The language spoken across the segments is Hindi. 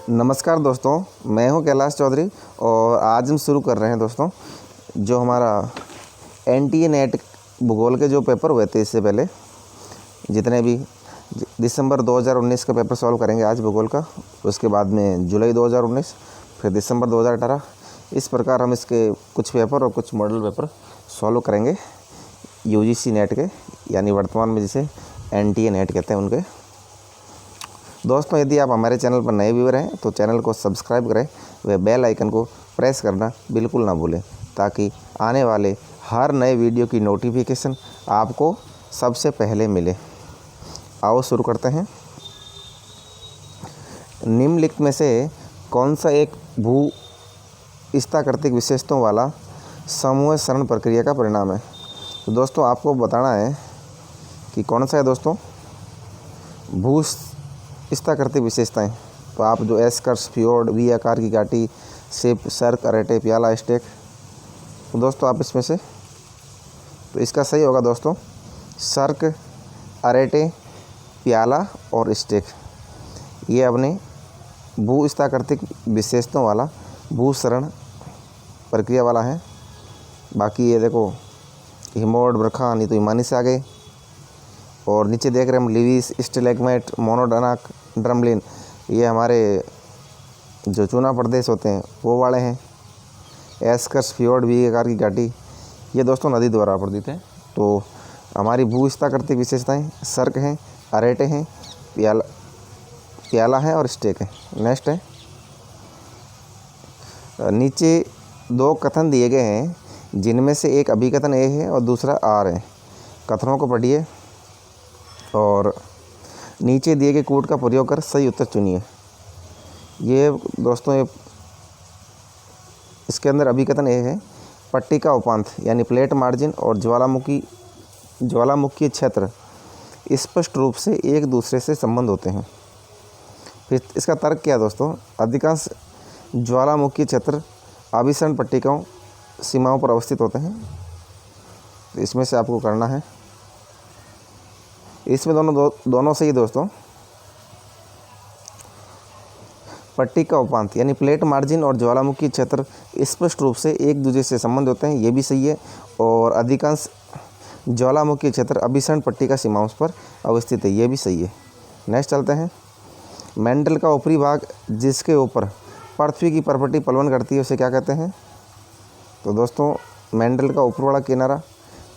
नमस्कार दोस्तों, मैं हूं कैलाश चौधरी और आज हम शुरू कर रहे हैं दोस्तों जो हमारा एनटीए नेट भूगोल के जो पेपर हुए थे इससे पहले जितने भी दिसंबर 2019 का पेपर सॉल्व करेंगे आज भूगोल का। उसके बाद में जुलाई 2019, फिर दिसंबर 2018। इस प्रकार हम इसके कुछ पेपर और कुछ मॉडल पेपर सॉल्व करेंगे यूजीसी नेट के, यानी वर्तमान में जिसे एनटीए नेट कहते हैं उनके। दोस्तों, यदि आप हमारे चैनल पर नए व्यूअर हैं तो चैनल को सब्सक्राइब करें व बेल आइकन को प्रेस करना बिल्कुल ना भूलें, ताकि आने वाले हर नए वीडियो की नोटिफिकेशन आपको सबसे पहले मिले। आओ शुरू करते हैं। निम्नलिखित में से कौन सा एक भू स्थाकृतिक विशेषताओं वाला समूह सरण प्रक्रिया का परिणाम है? तो दोस्तों आपको बताना है कि कौन सा है दोस्तों भू स्थाकृतिक विशेषताएं। तो आप जो एस्कर्स, फ्योर्ड, वी आकार की घाटी, सिप, सर्क, अरेटे, प्याला, स्टेक, तो दोस्तों आप इसमें से तो इसका सही होगा दोस्तों सर्क, अरेटे, प्याला और स्टेक। ये अपने भू स्थाकृतिक विशेषताओं वाला भूसरण प्रक्रिया वाला है। बाकी ये देखो हिमोड, बरखा, नहीं तो हिमानी से आ गए। और नीचे देख रहे हैं हम लिविस, स्टेलेग्माइट, मोनोडोनाक, ड्रमलिन, ये हमारे जो चूना प्रदेश होते हैं वो वाले हैं। एस्कर्स, फ्योर्ड, वी आकार की घाटी, ये दोस्तों नदी द्वारा आवर्तित है। तो हमारी भू स्थाकृतिक विशेषताएं सर्क हैं, अरेटे हैं, प्याला है और स्टेक है। नेक्स्ट है, नीचे दो कथन दिए गए हैं जिनमें से एक अभिकथन ए है और दूसरा आर है। कथनों को पढ़िए और नीचे दिए गए कोड का प्रयोग कर सही उत्तर चुनिए। ये दोस्तों इसके अंदर अभिकथन ए है, पट्टिका उपांत यानी प्लेट मार्जिन और ज्वालामुखी क्षेत्र स्पष्ट रूप से एक दूसरे से संबंध होते हैं। फिर इसका तर्क क्या है दोस्तों? अधिकांश ज्वालामुखी क्षेत्र अभिसरण पट्टिकाओं सीमाओं पर अवस्थित होते हैं। तो इसमें से आपको करना है, इसमें दोनों सही दोस्तों। पट्टिका उपांत यानी प्लेट मार्जिन और ज्वालामुखी क्षेत्र स्पष्ट रूप से एक दूसरे से संबंध होते हैं, ये भी सही है। और अधिकांश ज्वालामुखी क्षेत्र अभिसरण पट्टिका सीमाओं पर अवस्थित है, ये भी सही है। नेक्स्ट चलते हैं। मेंडल का ऊपरी भाग जिसके ऊपर पृथ्वी की परपटी पलवन करती है उसे क्या कहते हैं? तो दोस्तों मेंडल का ऊपर वाला किनारा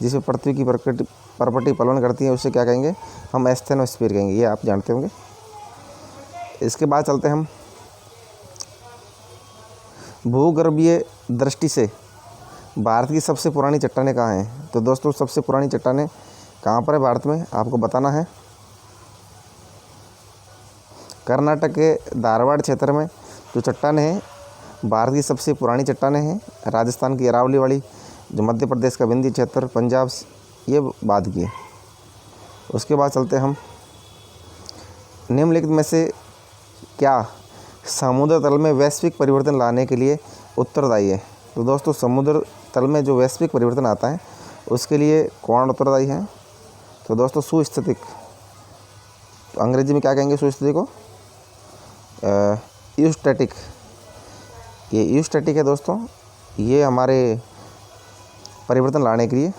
जिसमें पृथ्वी की परपटी पलवन करती है उसे क्या कहेंगे? हम एस्थेनोस्फीयर कहेंगे, ये आप जानते होंगे। इसके बाद चलते हैं हम भूगर्भीय दृष्टि से भारत की सबसे पुरानी चट्टानें कहाँ हैं? तो दोस्तों सबसे पुरानी चट्टानें कहाँ पर है भारत में, आपको बताना है। कर्नाटक के धारवाड़ क्षेत्र में जो चट्टानें हैं भारत की सबसे पुरानी चट्टानें हैं। राजस्थान की अरावली वाली, जो मध्य प्रदेश का विंध्य क्षेत्र, पंजाब, ये बाद की है। उसके बाद चलते हम निम्नलिखित में से क्या समुद्र तल में वैश्विक परिवर्तन लाने के लिए उत्तरदायी है? तो दोस्तों समुद्र तल में जो वैश्विक परिवर्तन आता है उसके लिए कौन उत्तरदायी है? तो दोस्तों सुस्थितिक, तो अंग्रेजी में क्या कहेंगे सुस्थिति को? यूस्टैटिक। ये यूस्टैटिक है दोस्तों, ये हमारे परिवर्तन लाने के लिए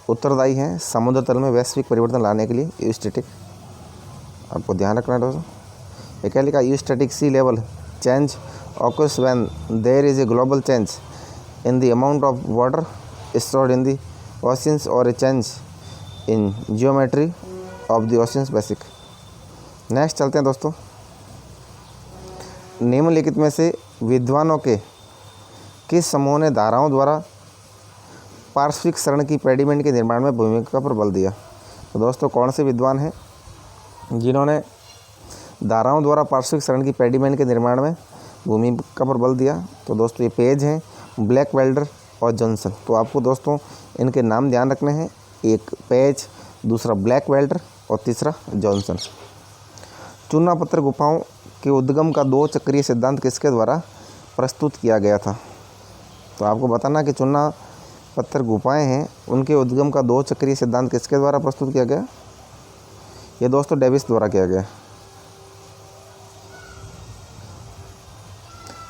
उत्तरदायी हैं। समुद्र तल में वैश्विक परिवर्तन लाने के लिए यूस्टैटिक, आपको ध्यान रखना है दोस्तों। एक लिखा eustatic sea level change occurs when there is a global change in the amount of water stored in the oceans or a change in geometry of the oceans basic। Next चलते हैं दोस्तों। निम्नलिखित में से विद्वानों के किस समूह ने धाराओं द्वारा पार्श्विक सरण की पेडिमेंट के निर्माण में भूमिका पर बल दिया? तो दोस्तों कौन से विद्वान हैं जिन्होंने धाराओं द्वारा पार्श्विक सरण की पेडिमेंट के निर्माण में भूमिका पर बल दिया? तो दोस्तों ये पेज हैं, ब्लैकवेल्डर और जॉनसन। तो आपको दोस्तों इनके नाम ध्यान रखने हैं, एक पेज, दूसरा ब्लैकवेल्डर और तीसरा जॉनसन। चूना पत्थर गुफाओं के उद्गम का दो चक्रीय सिद्धांत किसके द्वारा प्रस्तुत किया गया था? तो आपको बताना कि चूना पत्थर गुफाएं हैं उनके उद्गम का दो चक्रीय सिद्धांत किसके द्वारा प्रस्तुत किया गया? ये दोस्तों डेविस द्वारा किया गया।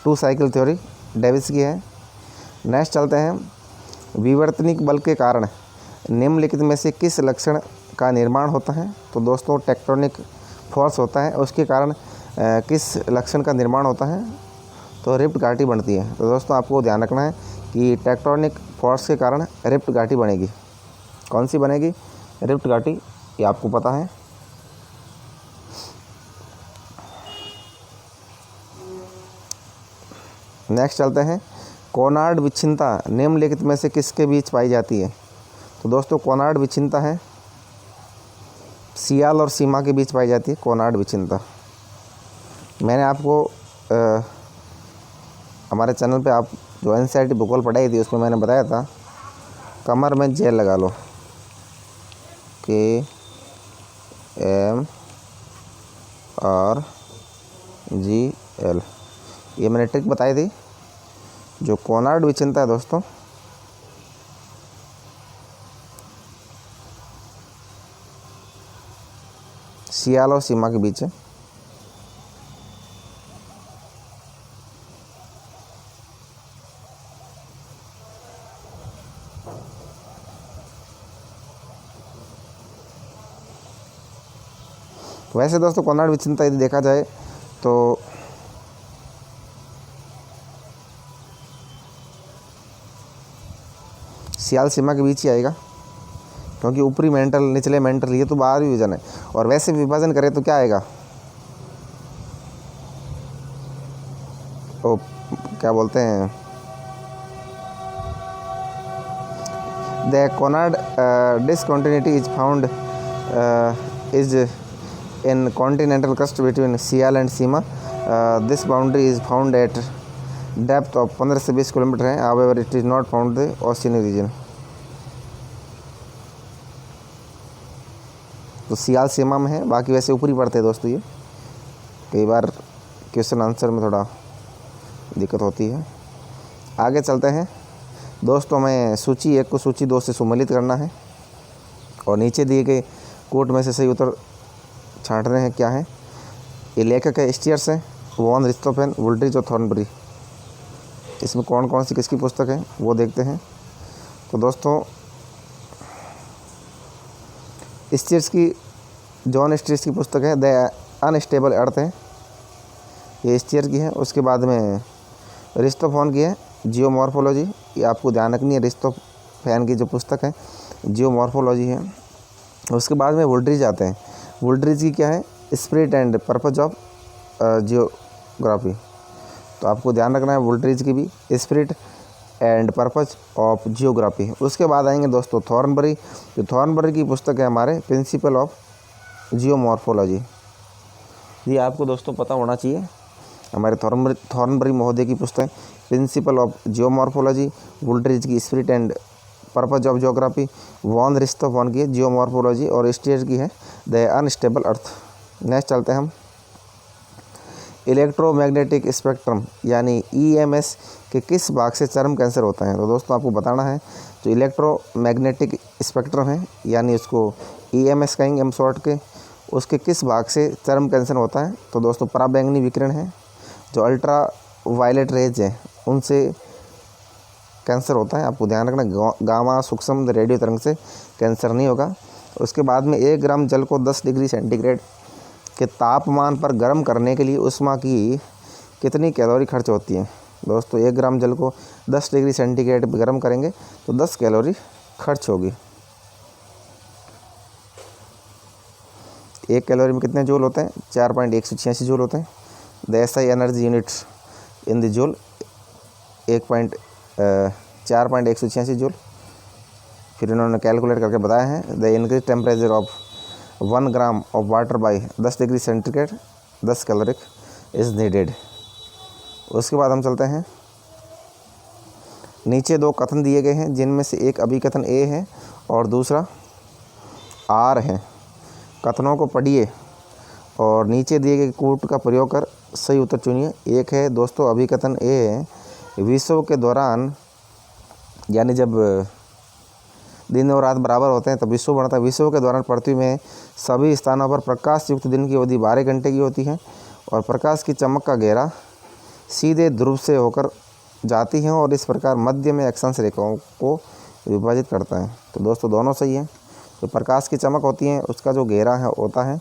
टू साइकिल थ्योरी डेविस की है। नेक्स्ट चलते हैं, विवर्तनिक बल के कारण निम्नलिखित में से किस लक्षण का निर्माण होता है? तो दोस्तों टेक्टोनिक फोर्स होता है, उसके कारण किस लक्षण का निर्माण होता है? तो रिफ्ट घाटी बनती है। तो दोस्तों आपको ध्यान रखना है कि टेक्टोनिक फोर्स के कारण रिफ्ट घाटी बनेगी। कौन सी बनेगी? रिफ्ट घाटी, ये आपको पता है। नेक्स्ट चलते हैं, कोनार्ड विच्छिन्नता निम्नलिखित में से किसके बीच पाई जाती है? तो दोस्तों कोनार्ड विच्छिन्नता है सियाल और सीमा के बीच पाई जाती है। कोनार्ड विच्छिन्नता मैंने आपको हमारे चैनल पे आप जो NCERT भूगोल पढ़ाई थी उसमें मैंने बताया था, कमर में जेल लगा लो, KMRG, ये मैंने ट्रिक बताई थी। जो कोनार्ड विच्छिन्नता है दोस्तों, सियाल और सीमा के बीच है। वैसे दोस्तों कोनार्ड विच्छिन्नता यदि देखा जाए तो सियाल सीमा के बीच ही आएगा, क्योंकि ऊपरी मेंटल निचले मेंटल ये तो बाहरी विभाजन है। और वैसे विभाजन करें तो क्या आएगा? तो क्या बोलते हैं, the Conrad discontinuity is found is in continental crust between sial and sima. This boundary is found at depth of 15 से 20 किलोमीटर है। However it is not found the oceanic region. तो सियाल सीमा में है, बाकी वैसे ऊपरी पड़ते हैं दोस्तों। ये कई बार क्वेश्चन आंसर में थोड़ा दिक्कत होती है। आगे चलते हैं दोस्तों, हमें सूची 1 को सूची 2 से सम्मिलित करना है और नीचे दिए गए कोट में से सही उत्तर छांट रहे हैं। क्या है? ये लेखक है स्टीयर्स है, वॉन रिस्टोफेन, वुल्ड्रिच और थॉर्नबरी। इसमें कौन कौन सी किसकी पुस्तक है वो देखते हैं। तो दोस्तों स्टीयर्स की, जॉन स्टीयर्स की पुस्तक है द अनस्टेबल अर्थ है, ये स्टीयर की है। उसके बाद में रिस्टोफेन की है जियोमॉर्फोलॉजी, ये आपको ध्यान रखनी है। रिस्टोफेन की जो पुस्तक है जियोमॉर्फोलॉजी है। उसके बाद में वुल्ड्रिच आते हैं। वुल्ड्रिच की क्या है? Spirit and purpose of geography. तो आपको ध्यान रखना है वुल्ड्रिच की भी, spirit and purpose of geography. उसके बाद आएंगे दोस्तों थॉर्नबरी। जो थॉर्नबरी की पुस्तक है हमारे प्रिंसिपल ऑफ जियोमॉर्फोलॉजी, ये आपको दोस्तों पता होना चाहिए। हमारे थॉर्नबरी महोदय की पुस्तक प्रिंसिपल ऑफ जियोमॉर्फोलॉजी, वुल्ड्रिच की spirit and purpose of geography, von Richthofen की जियोमॉर्फोलॉजी और स्टीयर की है द अनस्टेबल अर्थ। नेक्स्ट चलते हैं हम, इलेक्ट्रोमैग्नेटिक स्पेक्ट्रम यानी EMS के किस भाग से चर्म कैंसर होता है? तो दोस्तों आपको बताना है जो इलेक्ट्रोमैग्नेटिक स्पेक्ट्रम है यानी उसको EMS कहेंगे हम शॉर्ट के, उसके किस भाग से चर्म कैंसर होता है? तो दोस्तों पराबैंगनी विकिरण है, जो अल्ट्रा वायलेट रेज है उनसे कैंसर होता है। आपको ध्यान रखना, गामा सूक्ष्म रेडियो तरंग से कैंसर नहीं होगा। उसके बाद में 1 ग्राम जल को 10 डिग्री सेंटीग्रेड के तापमान पर गर्म करने के लिए उष्मा की कितनी कैलोरी खर्च होती है? दोस्तों 1 ग्राम जल को 10 डिग्री सेंटीग्रेड पर गर्म करेंगे तो 10 कैलोरी खर्च होगी। 1 कैलोरी में कितने जूल होते हैं? 4.186 जूल होते हैं। The SI energy units in the joule 4.186 joule. फिर इन्होंने कैलकुलेट करके बताया है the increase temperature of 1 gram of water by 10 degree centigrade 10 calorie is needed. उसके बाद हम चलते हैं, नीचे 2 कथन दिए गए हैं जिनमें से एक अभिकथन A है और दूसरा R है। कथनों को पढ़िए और नीचे दिए गए कूट का प्रयोग कर सही उत्तर चुनिए। एक है दोस्तों अभिकथन A है, विश्व के दौरान यानी जब दिन और रात बराबर होते हैं तब विश्व बढ़ता है। विश्व के दौरान पृथ्वी में सभी स्थानों पर प्रकाश युक्त दिन की अवधि 12 घंटे की होती है और प्रकाश की चमक का घेरा सीधे ध्रुव से होकर जाती हैं और इस प्रकार मध्य में अक्षांश रेखाओं को विभाजित करता है। तो दोस्तों दोनों सही है। जो प्रकाश की चमक होती है उसका जो घेरा है होता है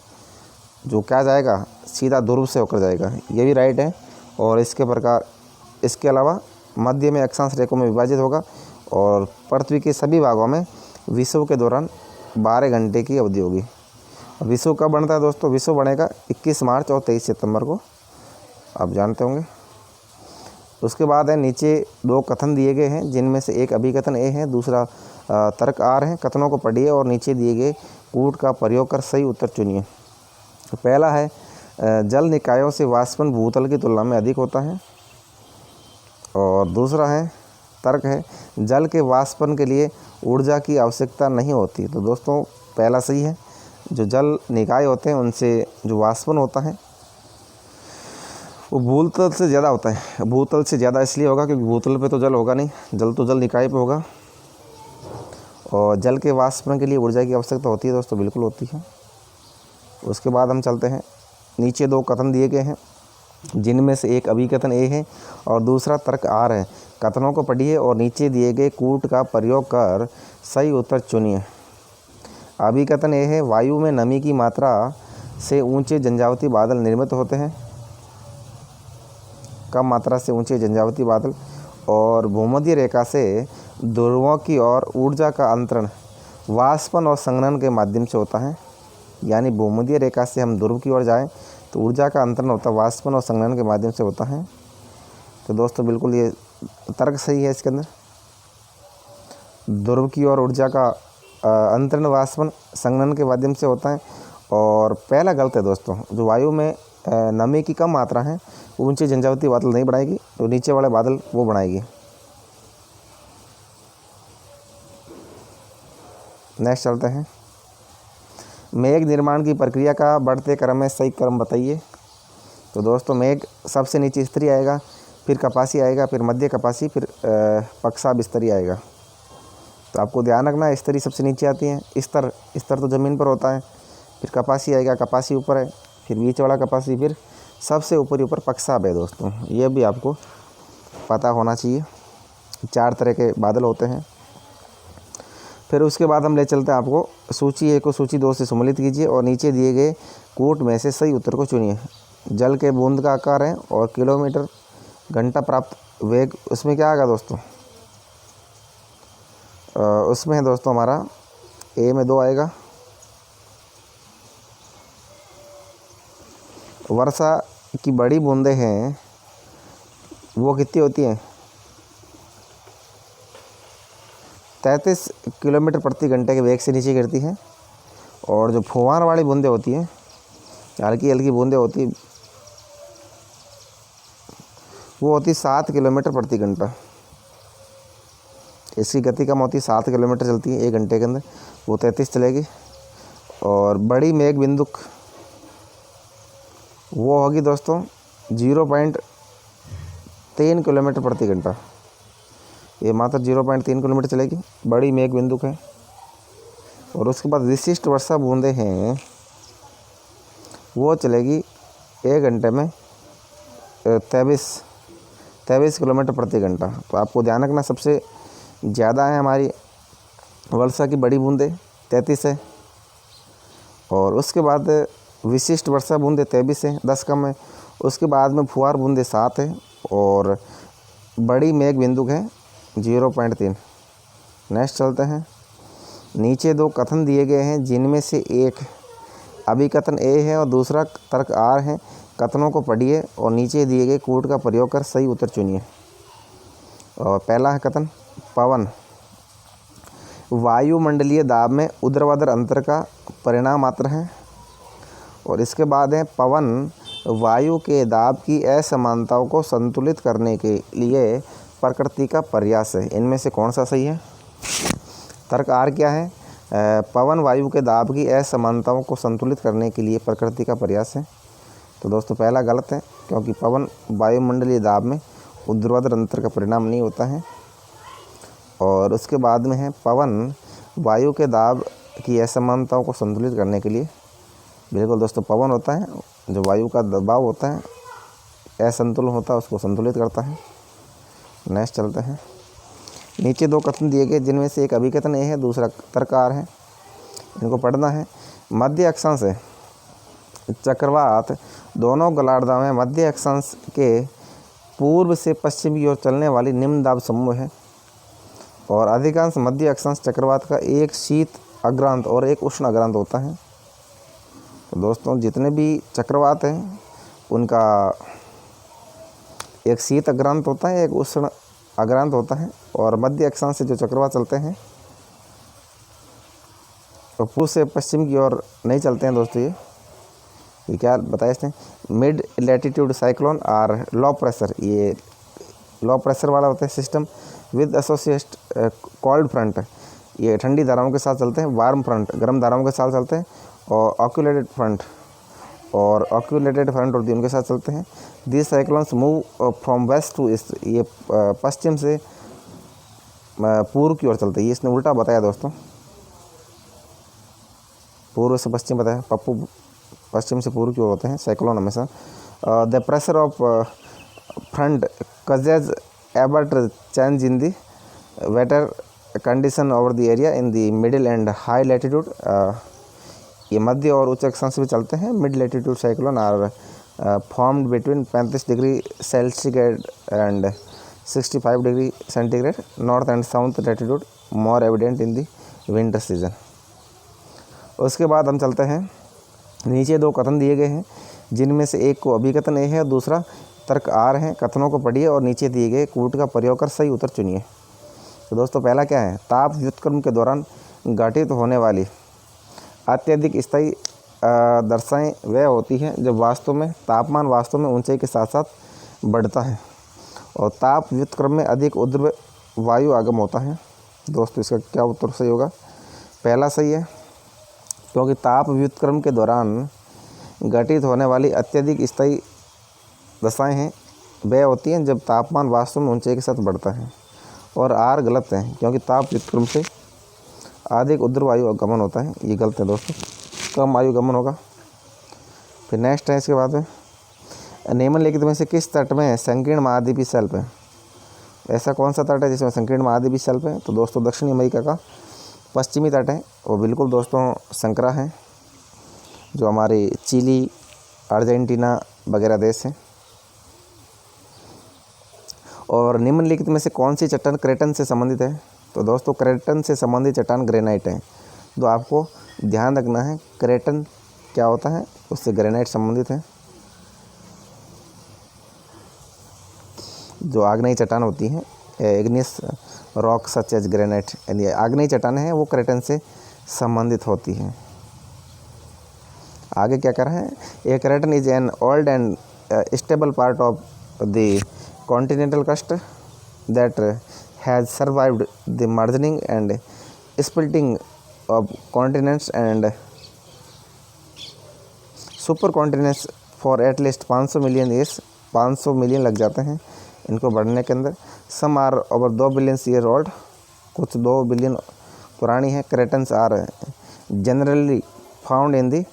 जो क्या जाएगा, सीधा ध्रुव से होकर जाएगा, ये भी राइट है। और इसके अलावा मध्य में अक्षांश रेखाओं में विभाजित होगा और पृथ्वी के सभी भागों में विषुव के दौरान 12 घंटे की अवधि होगी। विषुव कब बनता है दोस्तों? विषुव बनेगा 21 मार्च और 23 सितंबर को, आप जानते होंगे। उसके बाद है नीचे 2 कथन दिए गए हैं जिनमें से एक अभिकथन ए है, दूसरा तर्क आर है। कथनों को पढ़िए और नीचे दिए गए कूट का प्रयोग कर सही उत्तर चुनिए। तो पहला है जल निकायों से वाष्पन भूतल की तुलना में अधिक होता है। और दूसरा है तर्क है जल के वाष्पन के लिए ऊर्जा की आवश्यकता नहीं होती। तो दोस्तों पहला सही है, जो जल निकाय होते हैं उनसे जो वाष्पन होता है वो भूतल से ज़्यादा होता है। भूतल से ज़्यादा इसलिए होगा क्योंकि भूतल पे तो जल होगा नहीं, जल तो जल निकाय पे होगा। और जल के वाष्पन के लिए ऊर्जा की आवश्यकता होती है दोस्तों, बिल्कुल होती है। उसके बाद हम चलते हैं, नीचे 2 कथन दिए गए हैं जिनमें से एक अभिकथन ए है और दूसरा तर्क आर है। कथनों को पढ़िए और नीचे दिए गए कूट का प्रयोग कर सही उत्तर चुनिए। अभिकथन ए है वायु में नमी की मात्रा से ऊंचे झंझावती बादल निर्मित होते हैं। कम मात्रा से ऊंचे झंझावती बादल। और भूमध्य रेखा से ध्रुवों की ओर ऊर्जा का अंतरण वाष्पन और संघनन के माध्यम से होता है। यानी भूमध्य रेखा से हम ध्रुव की ओर जाएं तो ऊर्जा का अंतरण होता है वाष्पन और संघनन के माध्यम से होता है। तो दोस्तों बिल्कुल ये तर्क सही है। इसके अंदर ध्रुव की ओर ऊर्जा का अंतरण वाष्पन संघनन के माध्यम से होता है। और पहला गलत है दोस्तों, जो वायु में नमी की कम मात्रा है ऊंचे झंझावती बादल नहीं बनाएगी, तो नीचे वाले बादल वो बनाएगी। नेक्स्ट चलते हैं, मेघ निर्माण की प्रक्रिया का बढ़ते क्रम में सही क्रम बताइए। तो दोस्तों मेघ सबसे नीचे स्तरी आएगा, फिर कपासी आएगा, फिर मध्य कपासी, फिर पक्षा बिस्तरी आएगा। तो आपको ध्यान रखना है, स्तरी सबसे नीचे आती है, स्तर तो ज़मीन पर होता है, फिर कपासी आएगा, कपासी ऊपर है, फिर बीच वाला कपासी, फिर सबसे ऊपर पक्षाब है दोस्तों। ये भी आपको पता होना चाहिए। 4 तरह के बादल होते हैं। फिर उसके बाद हम ले चलते हैं आपको सूची 1 को सूची 2 से सम्मिलित कीजिए और नीचे दिए गए कूट में से सही उत्तर को चुनिए। जल के बूंद का आकार है और किलोमीटर घंटा प्राप्त वेग, उसमें क्या आएगा दोस्तों? उसमें है दोस्तों हमारा ए में 2 आएगा। वर्षा की बड़ी बूंदें हैं वो कितनी होती हैं? 33 किलोमीटर प्रति घंटे के वेग से नीचे गिरती हैं। और जो फुहार वाली बूंदें होती हैं, हल्की हल्की बूंदें होती, वो होती 7 किलोमीटर प्रति घंटा। इसकी गति कम होती, 7 किलोमीटर चलती है 1 घंटे के अंदर, वो 33 चलेगी। और बड़ी मेघ बिंदुक वो होगी दोस्तों 0.3 किलोमीटर प्रति घंटा। ये मात्र 0.3 किलोमीटर चलेगी, बड़ी मेघ बिंदुक है। और उसके बाद विशिष्ट वर्षा बूंदें हैं वो चलेगी 1 घंटे में 23 किलोमीटर प्रति घंटा। तो आपको ध्यान रखना, सबसे ज़्यादा है हमारी वर्षा की बड़ी बूंदें 33 है। और उसके बाद विशिष्ट वर्षा बूंदें 23 है, 10 कम है। उसके बाद में फुहार बूंदें 7 है और बड़ी मेघ बिंदुक है 0.3। नेक्स्ट चलते हैं, नीचे 2 कथन दिए गए हैं जिनमें से एक अभिकथन ए है और दूसरा तर्क आर है। कथनों को पढ़िए और नीचे दिए गए कूट का प्रयोग कर सही उत्तर चुनिए। और पहला है कथन, पवन वायुमंडलीय दाब में ऊर्ध्वाधर अंतर का परिणाम मात्र है। और इसके बाद है पवन वायु के दाब की असमानताओं को संतुलित करने के लिए प्रकृति का प्रयास है। इनमें से कौन सा सही है? तर्क आर क्या है? पवन वायु के दाब की असमानताओं को संतुलित करने के लिए प्रकृति का प्रयास है। तो दोस्तों पहला गलत है, क्योंकि पवन वायुमंडलीय दाब में ऊर्ध्वाधर अंतर का परिणाम नहीं होता है। और उसके बाद में है पवन वायु के दाब की असमानताओं को संतुलित करने के लिए, बिल्कुल दोस्तों पवन होता है जो वायु का दबाव होता है, असंतुलन होता है उसको संतुलित करता है। नेक्स्ट चलते हैं। नीचे 2 कथन दिए गए जिनमें से एक अभिकथन ए है, दूसरा तर्क आर है। इनको पढ़ना है। मध्य अक्षांश चक्रवात दोनों गोलार्ध में मध्य अक्षांश के पूर्व से पश्चिम की ओर चलने वाली निम्न दाब समूह है और अधिकांश मध्य अक्षांश चक्रवात का एक शीत अग्रांत और एक उष्ण अग्रांत होता है। तो दोस्तों जितने भी चक्रवात हैं उनका एक शीत अग्रांत होता है, एक उष्ण अग्रांत होता है और मध्य अक्षांश से जो चक्रवात चलते हैं तो पूर्व से पश्चिम की ओर नहीं चलते हैं दोस्तों। ये क्या बताया इसने, मिड लैटिट्यूड साइक्लोन और लो प्रेशर, ये लो प्रेशर वाला होता है system with associate cold front, ये ठंडी धाराओं के साथ चलते हैं। वार्म फ्रंट गर्म धाराओं के साथ चलते हैं और ऑक्यूलेटेड फ्रंट होती है उनके साथ चलते हैं। This cyclones move from west to east, ये पश्चिम से पूर्व की ओर चलते हैं। ये इसने उल्टा बताया दोस्तों, पूर्व से पश्चिम बताया, पप्पू पश्चिम से पूर्व की ओर होते हैं साइक्लोन हमेशा। The pressure of front causes abrupt change in the weather condition over the area in the middle and high latitude. ये मध्य और उच्च अक्षांश भी चलते हैं। Mid latitude cyclone are formed between 35 degree Celsius and 65 degree centigrade. North and south latitude more evident in the winter season. उसके बाद हम चलते हैं। नीचे 2 कथन दिए गए हैं जिनमें से एक को अभिकथन ए है और दूसरा तर्क आर है। कथनों को पढ़िए और नीचे दिए गए कूट का प्रयोग कर सही उत्तर चुनिए। तो दोस्तों पहला क्या है, ताप व्युत्क्रम के दौरान घटित होने वाली अत्यधिक स्थायी दशाएं वह होती हैं जब वास्तव में तापमान वास्तव में ऊंचाई के साथ साथ बढ़ता है और ताप व्युत्क्रम में अधिक उर्ध्व वायु आगम होता है। दोस्तों इसका क्या उत्तर सही होगा, पहला सही है, क्योंकि ताप व्युत्क्रम के दौरान घटित होने वाली अत्यधिक स्थायी दशाएं हैं वह होती हैं जब तापमान वास्तव में ऊंचाई के साथ बढ़ता है। और आर गलत है, क्योंकि ताप व्युत्क्रम से अधिक उर्ध्व वायु गमन होता है। ये गलत है दोस्तों, कम वायु गमन होगा। फिर नेक्स्ट है इसके बाद में, निम्नलिखित में से किस तट में संकीर्ण महाद्वीपीय शेल्फ है। ऐसा कौन सा तट है जिसमें संकीर्ण महाद्वीपीय शेल्फ है। तो दोस्तों दक्षिणी अमेरिका का पश्चिमी तट है वो बिल्कुल दोस्तों संकरा है, जो हमारे चिली अर्जेंटीना वगैरह देश हैं। और निम्नलिखित में से कौन सी चट्टान क्रेटन से संबंधित है। तो दोस्तों क्रेटन से संबंधित चट्टान ग्रेनाइट है। तो आपको ध्यान रखना है क्रेटन क्या होता है, उससे ग्रेनाइट संबंधित है। जो आग्नेयी चट्टान होती हैं igneous rock such as granite, यानी आग्नेयी चट्टान है वो क्रेटन से संबंधित होती है। आगे क्या कर रहे हैं, a craton is an old and stable part of the continental crust that has survived the merging and splitting of continents and super continents for at least 500 million years. 500 million लग जाते हैं इनको बढ़ने के अंदर। Some are over 2 billion year old, कुछ 2 बिलियन पुरानी है। Cratons are generally found in the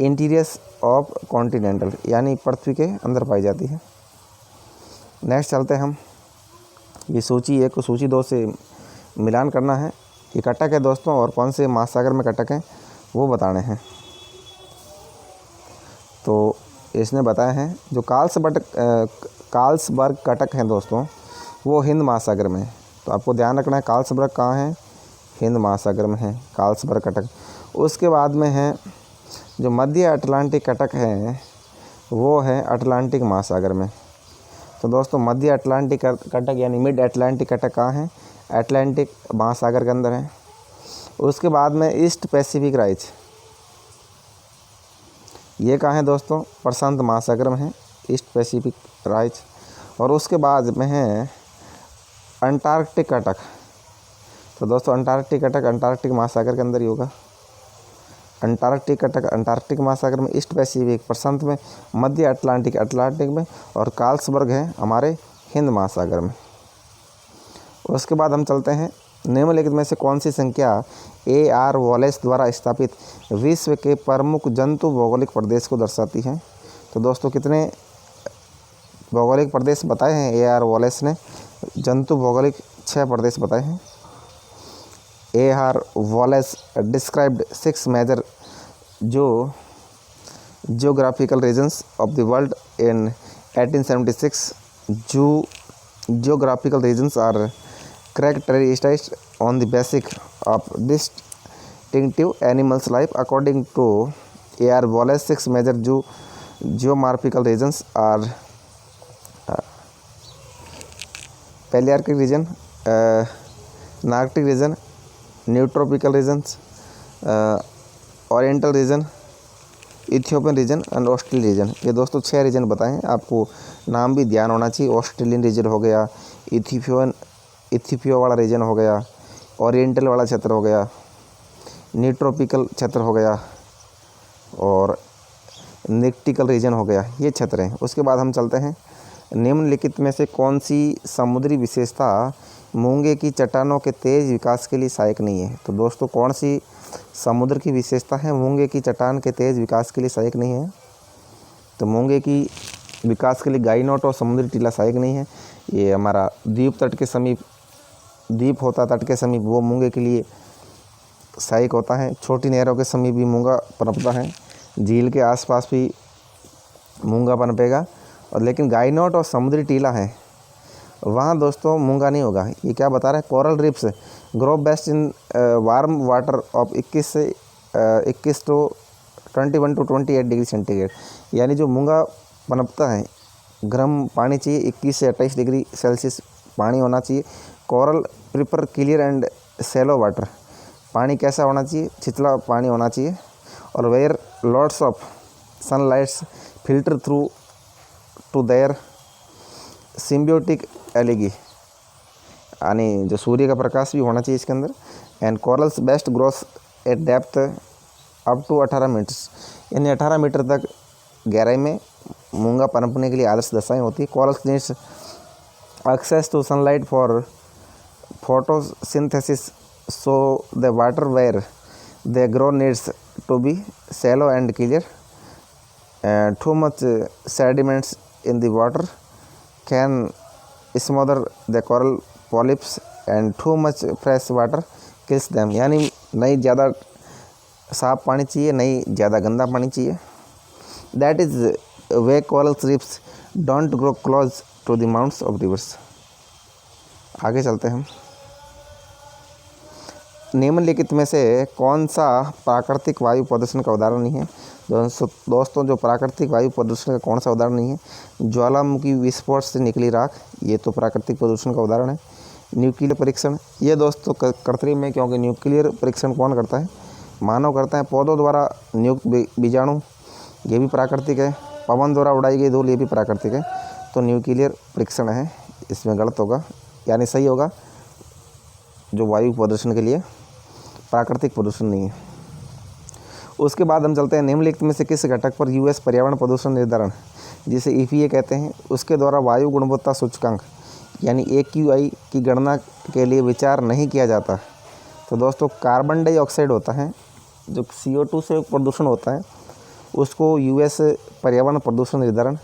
interiors of continental, यानी पृथ्वी के अंदर पाई जाती है। नेक्स्ट चलते हैं हम, ये सूची 1 को सूची 2 से मिलान करना है। ये कटक है दोस्तों और कौन से महासागर में कटक है वो बताने हैं। तो इसने बताया है जो कार्लसबर्ग कटक हैं दोस्तों वो हिंद महासागर में है। तो आपको ध्यान रखना है कार्लसबर्ग कहाँ है, हिंद महासागर में है कार्लसबर्ग कटक। उसके बाद में है जो मध्य अटलांटिक कटक है वो है अटलांटिक महासागर में। तो दोस्तों मध्य अटलांटिक कटक यानी मिड अटलांटिक कटक कहाँ है, अटलांटिक महासागर के अंदर है। उसके बाद में ईस्ट पैसिफिक राइज, ये कहाँ है दोस्तों, प्रशांत महासागर में है ईस्ट पैसिफिक राइज। और उसके बाद में है अंटार्कटिक कटक। तो दोस्तों अंटार्कटिक कटक अंटार्कटिक महासागर के अंदर ही होगा। अंटार्कटिक कटक अंटार्कटिक महासागर में, ईस्ट पैसिफिक प्रशांत में, मध्य अटलांटिक में और कार्लसबर्ग है हमारे हिंद महासागर में। उसके बाद हम चलते हैं, निम्नलिखित में से कौन सी संख्या A.R. वॉलेस द्वारा स्थापित विश्व के प्रमुख जंतु भौगोलिक प्रदेश को दर्शाती है। तो दोस्तों कितने भौगोलिक प्रदेश बताए हैं AR वॉलेस ने। जंतु भौगोलिक 6 प्रदेश बताए हैं। AR Wallace described 6 major geographical regions of the world in 1876. Geographical regions are characterized on the basis of distinctive animals' life. According to AR Wallace, 6 major geographical regions are Palearctic region, Arctic region, Neotropical regions, Oriental region, Ethiopian region and Australian region. ये दोस्तों 6 रीजन बताए हैं, आपको नाम भी ध्यान होना चाहिए। ऑस्ट्रेलियन रीजन हो गया, इथियोपिया वाला रीजन हो गया, ओरिएंटल वाला क्षेत्र हो गया, न्यूट्रॉपिकल क्षेत्र हो गया और निक्टिकल रीजन हो गया, ये क्षेत्र हैं। उसके बाद हम चलते हैं, निम्नलिखित में से कौन सी समुद्री विशेषता मूंगे की चट्टानों के तेज़ विकास के लिए सहायक नहीं है। तो दोस्तों कौन सी समुद्र की विशेषता है मूंगे की चट्टान के तेज़ विकास के लिए सहायक नहीं है। तो मूंगे की विकास के लिए गाइनोट और समुद्री टीला सहायक नहीं है। ये हमारा द्वीप तट के समीप, द्वीप होता तट के समीप, वो मूंगे के लिए सहायक होता है। छोटी नहरों के समीप भी मूंगा पनपता है, झील के आसपास भी मूंगा पनपेगा। और लेकिन गाइनोट और समुद्री टीला है, वहाँ दोस्तों मूंगा नहीं होगा। ये क्या बता रहा है, coral reefs grow best in warm water of 21 to 21 to 28 degree centigrade. यानी जो मूंगा पनपता है, गर्म पानी चाहिए, 21 से 28 डिग्री सेल्सियस पानी होना चाहिए। Coral prefer clear and shallow water, पानी कैसा होना चाहिए, छिछला पानी होना चाहिए। और where lots of sunlights filter through to their symbiotic algae, यानी जो सूर्य का प्रकाश भी होना चाहिए इसके अंदर। And corals best growth at depth up to 18 metres, यानी 18 मीटर तक गहराई में मूंगा पनपने के लिए आदर्श दशाएँ होती है। Corals needs access to sunlight for photosynthesis, so the water where they grow needs to be shallow and clear. Too much sediments in the water can smother the coral polyps and too much fresh water kills them। यानी नहीं ज़्यादा साफ पानी चाहिए, नहीं ज़्यादा गंदा पानी चाहिए। That is why coral reefs don't grow close to the mouths of rivers। आगे चलते हैं, निम्नलिखित में से कौन सा प्राकृतिक वायु प्रदूषण का उदाहरण नहीं है। दोस्तों जो प्राकृतिक वायु प्रदूषण का कौन सा उदाहरण नहीं है, ज्वालामुखी विस्फोट से निकली राख, ये तो प्राकृतिक प्रदूषण का उदाहरण है। न्यूक्लियर परीक्षण, ये दोस्तों कृत्रिम में, क्योंकि न्यूक्लियर परीक्षण कौन करता है, मानव करता है। पौधों द्वारा नियुक्त बीजाणु, ये भी प्राकृतिक है। पवन द्वारा उड़ाई गई धूल, ये भी प्राकृतिक है। तो न्यूक्लियर परीक्षण है, इसमें गलत होगा, यानी सही होगा जो वायु प्रदूषण के लिए प्राकृतिक प्रदूषण नहीं है। उसके बाद हम चलते हैं, निम्नलिखित में से किस घटक पर US पर्यावरण प्रदूषण निर्धारण, जिसे EPA कहते हैं, उसके द्वारा वायु गुणवत्ता सूचकांक यानी AQI की गणना के लिए विचार नहीं किया जाता। तो दोस्तों कार्बन डाइऑक्साइड होता है, जो CO2 से प्रदूषण होता है, उसको US पर्यावरण प्रदूषण निर्धारण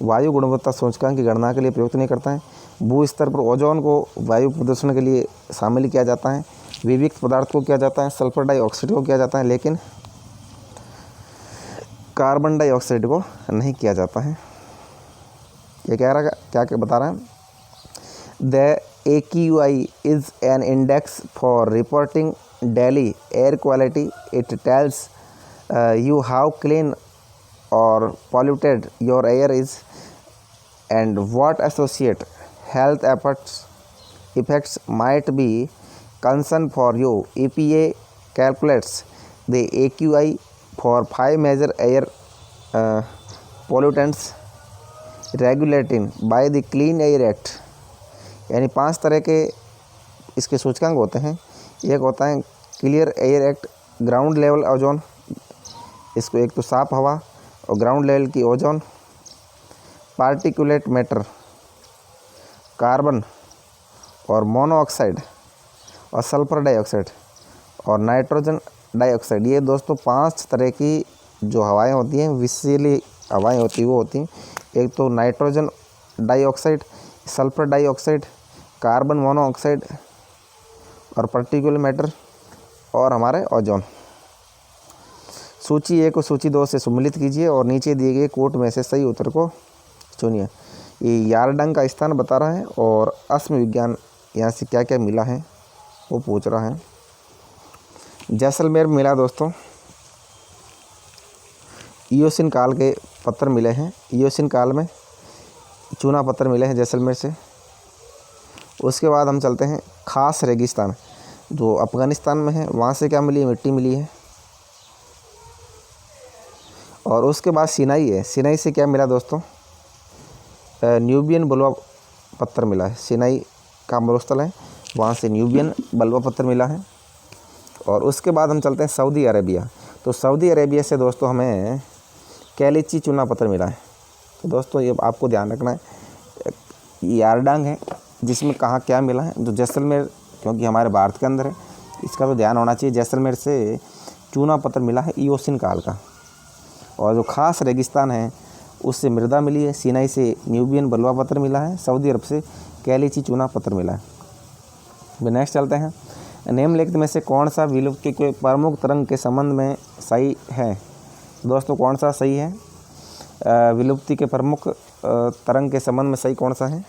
वायु गुणवत्ता सूचकांक की गणना के लिए प्रयुक्त नहीं करता है। भू स्तर पर ओजोन को वायु प्रदूषण के लिए शामिल किया जाता है, विविक्त पदार्थ को किया जाता है, सल्फर डाइऑक्साइड को किया जाता है, लेकिन कार्बन डाइऑक्साइड को नहीं किया जाता है। ये कह रहा है, क्या बता रहा है, the AQI is an index for reporting daily air quality. It tells you how clean or polluted your air is and what associate health effects might be concern for you। EPA calculates the AQI for 5 major air pollutants regulated by the Clean Air Act। यानी 5 तरह के इसके सूचकांक होते हैं। एक होता है clear air act, ground level ozone, इसको एक तो साफ हवा और ग्राउंड लेवल की ओजोन, पार्टिकुलेट मैटर, कार्बन और मोनोऑक्साइड और सल्फर डाइऑक्साइड और नाइट्रोजन डाइऑक्साइड। ये दोस्तों 5 तरह की जो हवाएं होती हैं, विषैली हवाएं होती हैं, वो होती हैं। एक तो nitrogen dioxide, sulphur dioxide, carbon monoxide और पार्टिकुलर मैटर और हमारे ओजोन। सूची 1 को सूची 2 से सम्मिलित कीजिए और नीचे दिए गए कोट में से सही उत्तर को चुनिए। ये यारडंग का स्थान बता रहा है और अस्म विज्ञान यहाँ से क्या क्या मिला है वो पूछ रहा है। जैसलमेर मिला दोस्तों, इयोसिन काल के पत्थर मिले हैं, इयोसिन काल में चूना पत्थर मिले हैं जैसलमेर से। उसके बाद हम चलते हैं खास रेगिस्तान जो अफ़गानिस्तान में है, वहाँ से क्या मिली है, मिट्टी मिली है। और उसके बाद सिनाई है, सिनाई से क्या मिला दोस्तों, न्यूबियन बलुआ पत्थर मिला है। सिनाई का मरुस्थल है, वहाँ से न्यूबियन बलुआ पत्थर मिला है। और उसके बाद हम चलते हैं सऊदी अरेबिया। तो सऊदी अरेबिया से दोस्तों हमें कैलीची चूना पत्थर मिला है। तो दोस्तों ये आपको ध्यान रखना है, यारडंग है जिसमें कहाँ क्या मिला है। जो जैसलमेर क्योंकि हमारे भारत के अंदर है, इसका तो ध्यान होना चाहिए। जैसलमेर से चूना पत्थर मिला है इयोसिन काल का। और जो खास रेगिस्तान है उससे मृदा मिली है, सिनाई से न्यूबियन बलुआ पत्थर मिला है, सऊदी अरब से कैलीची चूना पत्थर मिला है। नेक्स्ट चलते हैं, निम्नलिखित में से कौन सा विलुप्ति के प्रमुख तरंग के संबंध में सही है। दोस्तों कौन सा सही है, विलुप्ति के प्रमुख तरंग के संबंध में सही कौन सा है।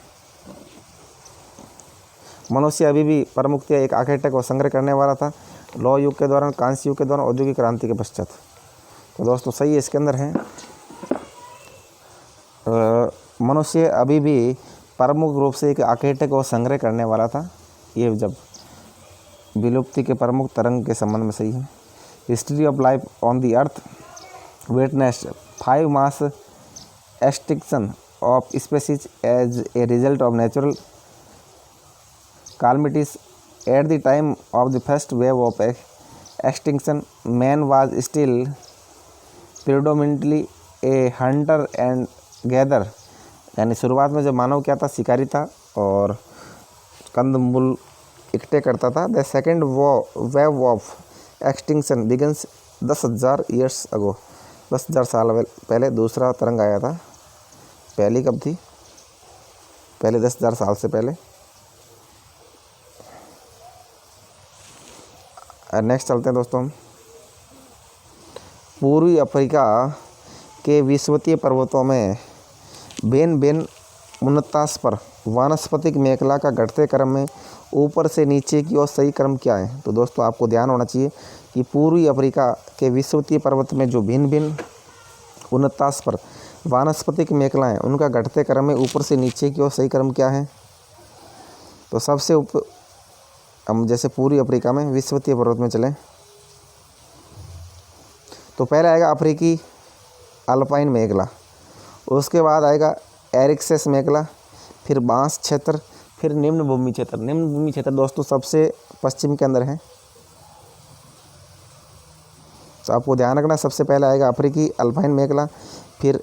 मनुष्य अभी भी परमुक्तिया एक आखेटक और संग्रह करने वाला था, लौह युग के दौरान, कांस्य युग के दौरान, औद्योगिक क्रांति के पश्चात। तो दोस्तों सही इसके अंदर है, मनुष्य अभी भी प्रमुख रूप से एक आखेटक और संग्रह करने वाला था, ये जब विलुप्ति के प्रमुख तरंग के संबंध में सही है। History of life on the earth witnessed 5 mass extinction of species as a result of natural calamities at the time of the first wave of extinction. Man was still predominantly a hunter and gatherer, यानी शुरुआत में जब मानव क्या था, शिकारी था और कंदमूल इकट्ठे करता था। The second wave of extinction begins 10,000 years ago, 10,000 साल पहले दूसरा तरंग आया था। पहली कब थी, पहले 10,000 साल से पहले। नेक्स्ट चलते हैं दोस्तों, पूर्वी अफ्रीका के विषुवतीय पर्वतों में बेन उन्नतास पर वानस्पतिक मेखला का घटते क्रम में ऊपर से नीचे की ओर सही क्रम क्या है। तो दोस्तों आपको ध्यान होना चाहिए कि पूर्वी अफ्रीका के विषुवतीय पर्वत में जो भिन्न उन्नतास पर वानस्पतिक मेखलाएँ, उनका घटते क्रम में ऊपर से नीचे की ओर सही क्रम क्या है। तो सबसे हम जैसे पूर्वी अफ्रीका में विषुवतीय पर्वत में चलें तो पहले आएगा अफ्रीकी अल्पाइन मेखला, उसके बाद आएगा एरिक्सेस मेखला, फिर बांस क्षेत्र, फिर निम्न भूमि क्षेत्र। निम्न भूमि क्षेत्र दोस्तों सबसे पश्चिम के अंदर है, तो आपको ध्यान रखना, सबसे पहले आएगा अफ्रीकी अल्पाइन मेखला, फिर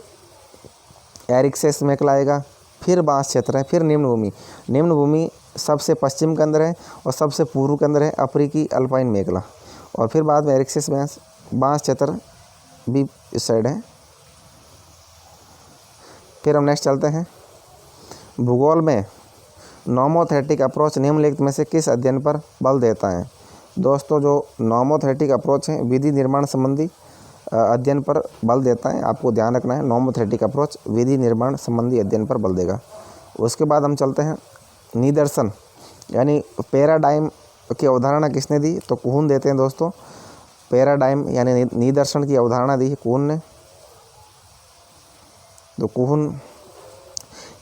एरिक्सेस मेखला आएगा, फिर बांस क्षेत्र है, फिर निम्न भूमि। निम्न भूमि सबसे पश्चिम के अंदर है और सबसे पूर्व के अंदर है अफ्रीकी अल्पाइन मेखला, और फिर बाद में एरिक्सेस बांस क्षेत्र भी इस साइड है। फिर हम नेक्स्ट चलते हैं, भूगोल में नोमोथेटिक अप्रोच निम्नलिखित में से किस अध्ययन पर बल देता है। दोस्तों जो नोमोथेटिक अप्रोच है विधि निर्माण संबंधी अध्ययन पर बल देता है, आपको ध्यान रखना है। नोमोथेटिक अप्रोच विधि निर्माण संबंधी अध्ययन पर बल देगा। उसके बाद हम चलते हैं निदर्शन यानी पैराडाइम की अवधारणा किसने दी, तो कुहन देते हैं दोस्तों। पैराडाइम यानी निदर्शन की अवधारणा दी है कुहन ने। तो Kuhn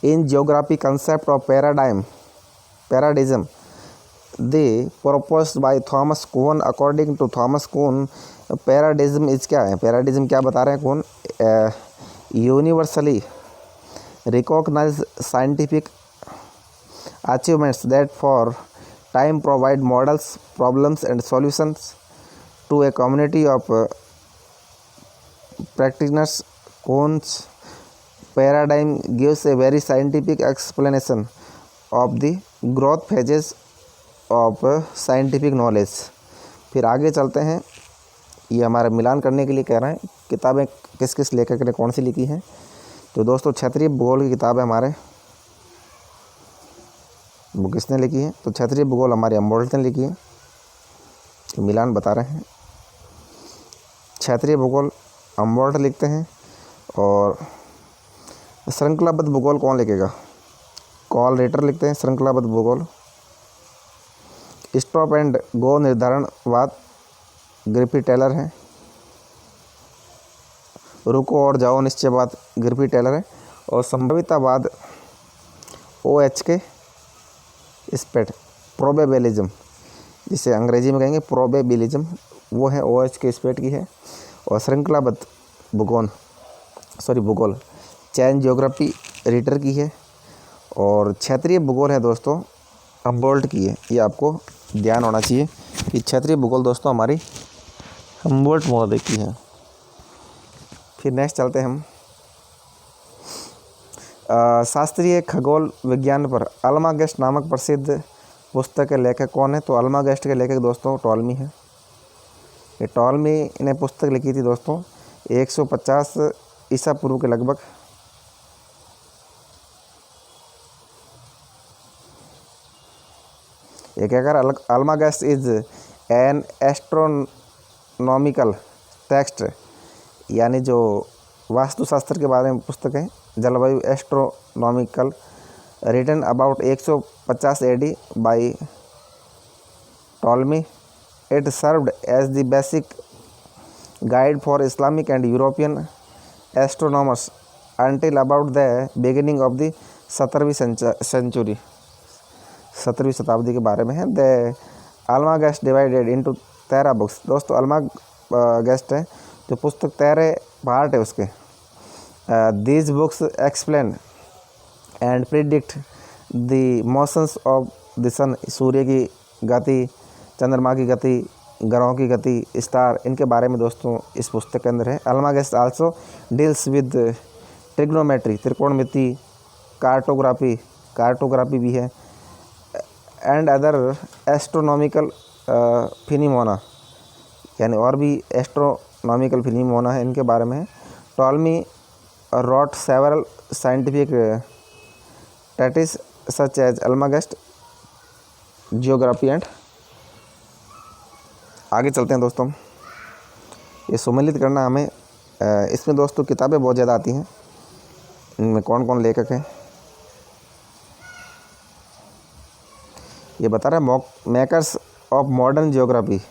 in geography concept of paradigm they proposed by Thomas Kuhn. According to Thomas Kuhn paradigm is क्या है, पैराडिज्म क्या बता रहे हैं Kuhn, universally recognised scientific achievements that for time provide models, problems and solutions to a community of practitioners. Kuhn's paradigm gives a very scientific explanation of the growth phases of scientific knowledge. फिर आगे चलते हैं, ये हमारा मिलान करने के लिए कह रहे हैं किताबें किस किस लेखक ने कौन सी लिखी हैं। तो दोस्तों क्षेत्रीय भूगोल की किताब है हमारे वो किसने लिखी है? तो क्षेत्रीय भूगोल हमारी हमबोल्ट ने लिखी है। तो मिलान बता रहे हैं, क्षेत्रीय भूगोल हमबोल्ट लिखते हैं। और श्रृंखलाबद्ध भूगोल कौन लिखेगा? कॉल रेटर लिखते हैं श्रृंखलाबद्ध भूगोल। स्टॉप एंड गो निर्धारणवाद ग्रिफिथ टेलर है। रुको और जाओ निश्चयवाद ग्रिफिथ टेलर है। और संभावितवाद OH के स्पेट प्रोबेबिलिज्म, जिसे अंग्रेजी में कहेंगे प्रोबेबिलिज्म, वो है OH के स्पेट की है। और श्रृंखलाबद्ध भूगोल चैन जियोग्राफी रीटर की है। और क्षेत्रीय भूगोल है दोस्तों हमबोल्ट की है। ये आपको ध्यान होना चाहिए कि क्षेत्रीय भूगोल दोस्तों हमारी हमबोल्ट महोदय की है। फिर नेक्स्ट चलते हैं हम शास्त्रीय खगोल विज्ञान पर अल्मागेस्ट नामक प्रसिद्ध पुस्तक के लेखक कौन है? तो अल्मागेस्ट के लेखक दोस्तों टॉलमी है। ये टॉलमी ने पुस्तक लिखी थी दोस्तों 150 ईसा पूर्व के लगभग। ये क्या कर, Almagest is an astronomical text, यानी जो वास्तुशास्त्र के बारे में पुस्तक है, जलवायु astronomical, written about 150 AD by Ptolemy. It served as the basic guide for Islamic and European astronomers until about the beginning of the 17वीं सेंचुरी, 17वीं शताब्दी के बारे में है। The Almagest divided into 13 books. दोस्तों अल्मागेस्ट है जो पुस्तक 13 पार्ट है उसके। These books explain and predict the motions of the सन, सूर्य की गति, चंद्रमा की गति, ग्रहों की गति, स्टार, इनके बारे में दोस्तों इस पुस्तक के अंदर है। Almagest also deals with trigonometry, त्रिकोणमिति, कार्टोग्राफी भी है, एंड अदर एस्ट्रोनॉमिकल फिनोमेना, यानी और भी एस्ट्रोनॉमिकल फिनोमेना है, इनके बारे में है। Ptolemy wrote several scientific treatise such as Almagest geography and. आगे चलते हैं दोस्तों, ये सम्मिलित करना हमें, इसमें दोस्तों किताबें बहुत ज़्यादा आती हैं। इनमें कौन कौन लेखक हैं ये बता रहा है। मेकर्स ऑफ मॉडर्न जियोग्राफी,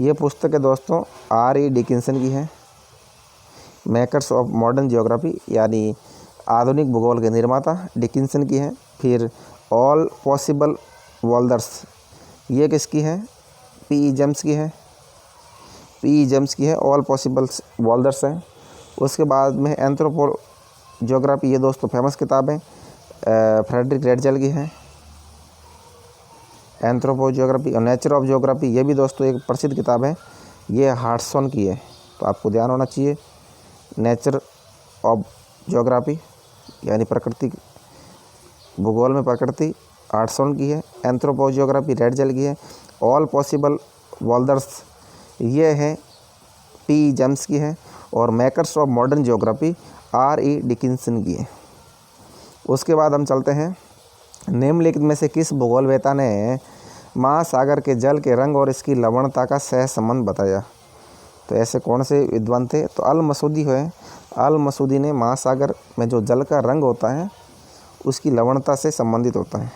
ये पुस्तक है दोस्तों R.E. डिकिंसन की है। मेकर्स ऑफ मॉडर्न जियोग्राफी यानी आधुनिक भूगोल के निर्माता डिकिंसन की है। फिर ऑल पॉसिबल वॉल्डर्स, ये किसकी है? P.E. जेम्स की है। P.E. जेम्स की है, ऑल पॉसिबल वॉल्डर्स है। उसके बाद में एंथ्रोपो जियोग्राफी, ये दोस्तों फेमस किताब है, फ्रेडरिक रेडजेल की है। एंथ्रोपो जियोग्राफी और नेचर ऑफ जियोग्राफी, ये भी दोस्तों एक प्रसिद्ध किताब है, ये हार्टसन की है। तो आपको ध्यान होना चाहिए, नेचर ऑफ जियोग्राफी यानी प्रकृति, भूगोल में प्रकृति, हार्टसन की है। एंथ्रोपो जियोग्राफी रेडजेल की है। ऑल पॉसिबल वॉल्डर्स, ये है P.E. जेम्स की है। और makers of modern geography R.E. Dickinson की है। उसके बाद हम चलते हैं, निम्नलिखित में से किस भूगोलवेत्ता ने महासागर के जल के रंग और इसकी लवणता का सह संबंध बताया? तो ऐसे कौन से विद्वान थे? तो अल मसूदी है। अल मसूदी ने महासागर में जो जल का रंग होता है उसकी लवणता से संबंधित होता है।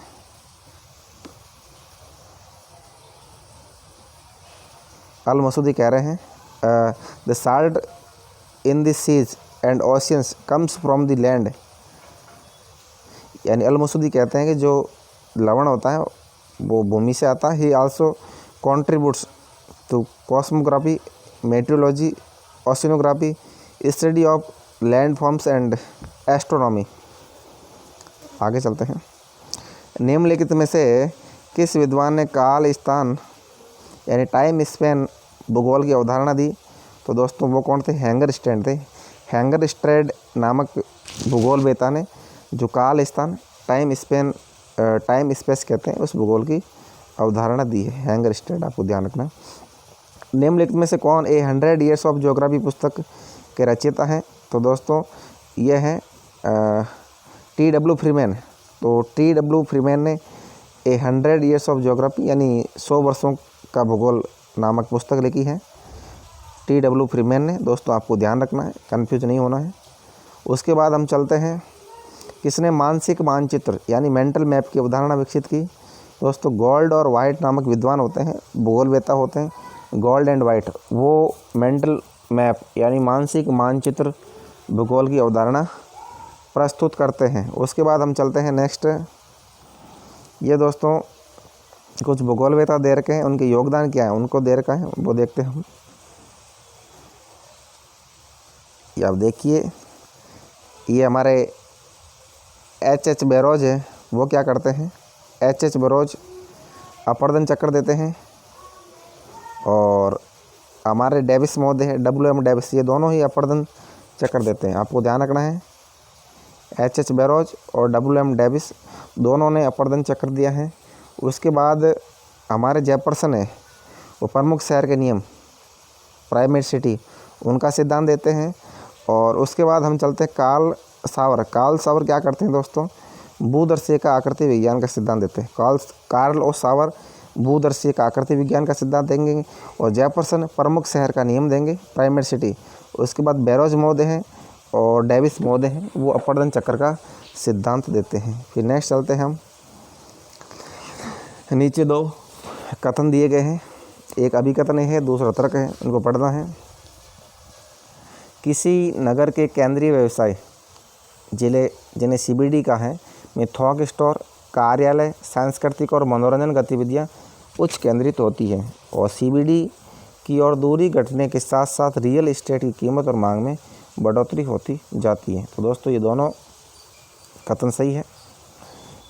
अल मसूदी कह रहे हैं the salt in the seas and oceans comes from the land, यानी अल मसूदी कहते हैं कि जो लवण होता है वो भूमि से आता है। He also contributes to cosmography, meteorology, oceanography, study of land forms and astronomy. आगे चलते हैं, निम्नलिखित में से किस विद्वान ने काल स्थान यानी टाइम स्पेन भूगोल की अवधारणा दी? तो दोस्तों वो कौन थे? हैंगर स्ट्रेड थे। हैंगर स्ट्रेड नामक भूगोलवेत्ता ने जो काल स्थान, टाइम स्पेस कहते हैं, उस भूगोल की अवधारणा दी है हैंगर स्ट्रेड, आपको ध्यान रखना। निम्नलिखित में से कौन ए 100 ईयर्स ऑफ ज्योग्राफी पुस्तक के रचयिता हैं? तो दोस्तों ये हैं T.W. फ्रीमैन। तो T.W. फ्रीमैन ने 100 ईयर्स ऑफ ज्योग्राफी यानी 100 वर्षों का भूगोल नामक पुस्तक लिखी है TW फ्रीमैन ने। दोस्तों आपको ध्यान रखना है, कंफ्यूज नहीं होना है। उसके बाद हम चलते हैं, किसने मानसिक मानचित्र यानी मेंटल मैप की अवधारणा विकसित की? दोस्तों गोल्ड और वाइट नामक विद्वान होते हैं, भूगोलवेत्ता होते हैं, गोल्ड एंड वाइट, वो मेंटल मैप यानी मानसिक मानचित्र भूगोल की अवधारणा प्रस्तुत करते हैं। उसके बाद हम चलते हैं नेक्स्ट, ये दोस्तों कुछ भूगोलवेत्ता दे रखे हैं, उनके योगदान क्या है उनको दे रखा है, वो देखते हैं हम। ये आप देखिए, ये हमारे H.H. बैरोज है, वो क्या करते हैं? H.H. बैरोज अपर्दन चक्र देते हैं। और हमारे डेविस महोदय है W.M. डेविस, ये दोनों ही अपर्दन चक्र देते हैं। आपको ध्यान रखना है, H.H. बैरोज और W.M. डेविस दोनों ने अपर्दन चक्र दिया है। उसके बाद हमारे जेफरसन है, वो प्रमुख शहर के नियम प्राइमेट सिटी उनका सिद्धांत देते हैं। और उसके बाद हम चलते हैं कार्ल सावर क्या करते हैं दोस्तों? भूदर्शीय का आकृति विज्ञान का सिद्धांत देते हैं। कार्ल और सावर भूदर्शीय का आकृति विज्ञान का सिद्धांत देंगे और जेफरसन प्रमुख शहर का नियम देंगे प्राइमेट सिटी। उसके बाद बैरोज महोदय हैं और डेविस महोदय हैं, वो अपर्दन चक्र का सिद्धांत देते हैं। फिर नेक्स्ट चलते हैं हम, नीचे 2 कथन दिए गए हैं, एक अभिकथन है, दूसरा तर्क है, उनको पढ़ना है। किसी नगर के केंद्रीय व्यवसाय जिले जिन्हें CBD का है में थोक स्टोर, कार्यालय, सांस्कृतिक और मनोरंजन गतिविधियां उच्च केंद्रित होती हैं और CBD की ओर दूरी घटने के साथ साथ रियल एस्टेट की कीमत और मांग में बढ़ोतरी होती जाती है। तो दोस्तों ये दोनों कथन सही है,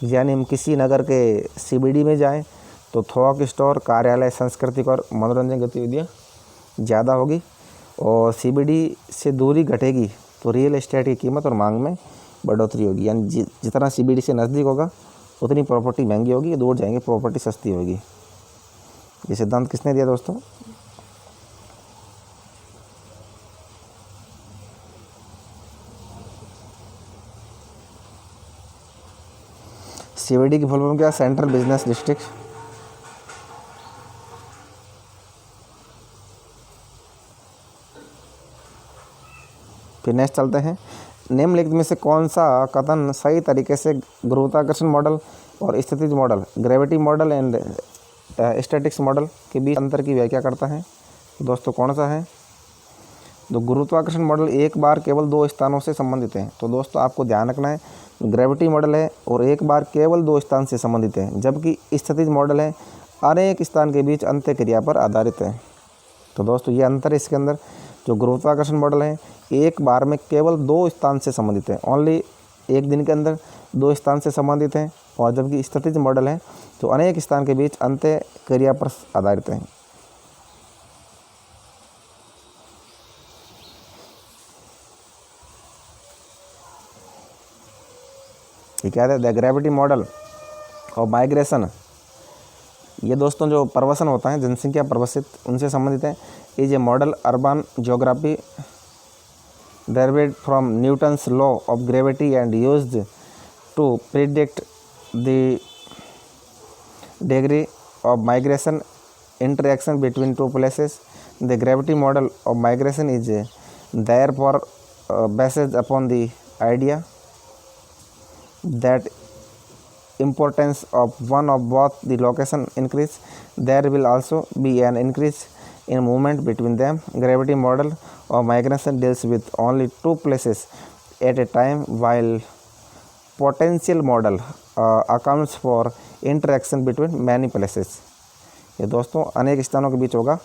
यानी हम किसी नगर के CBD में जाएं तो थोक स्टोर, कार्यालय, सांस्कृतिक और मनोरंजन गतिविधियाँ ज़्यादा होगी और CBD से दूरी घटेगी तो रियल एस्टेट की कीमत और मांग में बढ़ोतरी होगी। यानी जितना CBD से नज़दीक होगा उतनी प्रॉपर्टी महंगी होगी, दूर जाएंगे प्रॉपर्टी सस्ती होगी। ये सिद्धांत किसने दिया दोस्तों? CBD की फुल फॉर्म क्या? Central business district. फिर नेक्स्ट चलते हैं, निम्नलिखित में से कौन सा कथन सही तरीके से गुरुत्वाकर्षण मॉडल और स्थितिज model, gravity model and statics model के बीच अंतर की व्याख्या करता है? तो दोस्तों कौन सा है? तो गुरुत्वाकर्षण मॉडल एक बार केवल 2 स्थानों से संबंधित है। तो दोस्तों आपको ध्यान रखना है, ग्रेविटी मॉडल है और एक बार केवल 2 स्थान से संबंधित है, जबकि स्थितिज मॉडल है अनेक स्थान के बीच अंतःक्रिया पर आधारित है। तो दोस्तों ये अंतर है इसके अंदर। जो गुरुत्वाकर्षण मॉडल है एक बार में केवल 2 स्थान से संबंधित है, ओनली एक दिन के अंदर 2 स्थान से संबंधित है, और जबकि स्थितिज मॉडल है तो अनेक स्थान के बीच अंतःक्रिया पर आधारित है। ये क्या है? द ग्रेविटी मॉडल और माइग्रेशन, ये दोस्तों जो प्रवसन होता है, जनसंख्या प्रवसित, उनसे संबंधित है। Is a model urban geography derived from Newton's law of gravity and used to predict the degree of migration interaction between 2 places. The gravity model of migration is therefore based upon the idea that importance of one of both the location increase, there will also be an increase in movement between them. Gravity model of migration deals with only 2 places at a time, while potential model accounts for interaction between many places. ये दोस्तों अनेक स्थानों के बीच होगा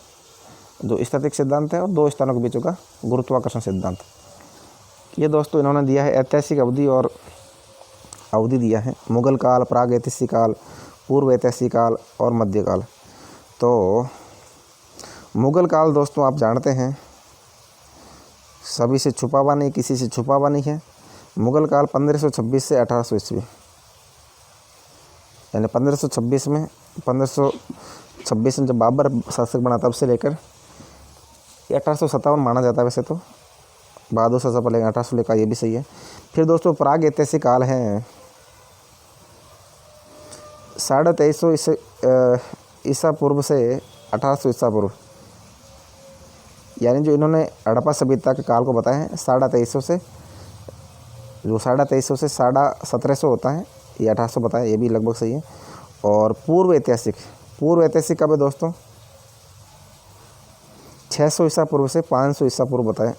जो स्थैतिक सिद्धांत है और 2 स्थानों के बीच होगा गुरुत्वाकर्षण सिद्धांत। ये दोस्तों इन्होंने दिया है ऐतिहासिक अवधि और अवधि दिया है, मुगल काल, प्राग ऐतिहासिक काल, पूर्व ऐतिहासिक काल और मध्यकाल। तो मुगल काल दोस्तों आप जानते हैं सभी से छुपा हुआ नहीं, किसी से छुपा हुआ नहीं है। मुगल काल 1526 से 1800 ईस्वी, यानी 1526 में 1526 में जब बाबर शासक बना तब से लेकर 1857 माना जाता है। वैसे तो बहादुर शाह से पहले 1800 लेकर, ये भी सही है। फिर दोस्तों प्राग ऐतिहासिक काल है, 2350 ईसा पूर्व से 1800 ईसा पूर्व, यानी जो इन्होंने हड़प्पा सभ्यता के काल को बताया है 2350 से, जो 2350 से 1750 होता है, ये 1800 बताया, ये भी लगभग सही है। और पूर्व ऐतिहासिक कब है दोस्तों? 600 ईसा पूर्व से 500 ईसा पूर्व बताया,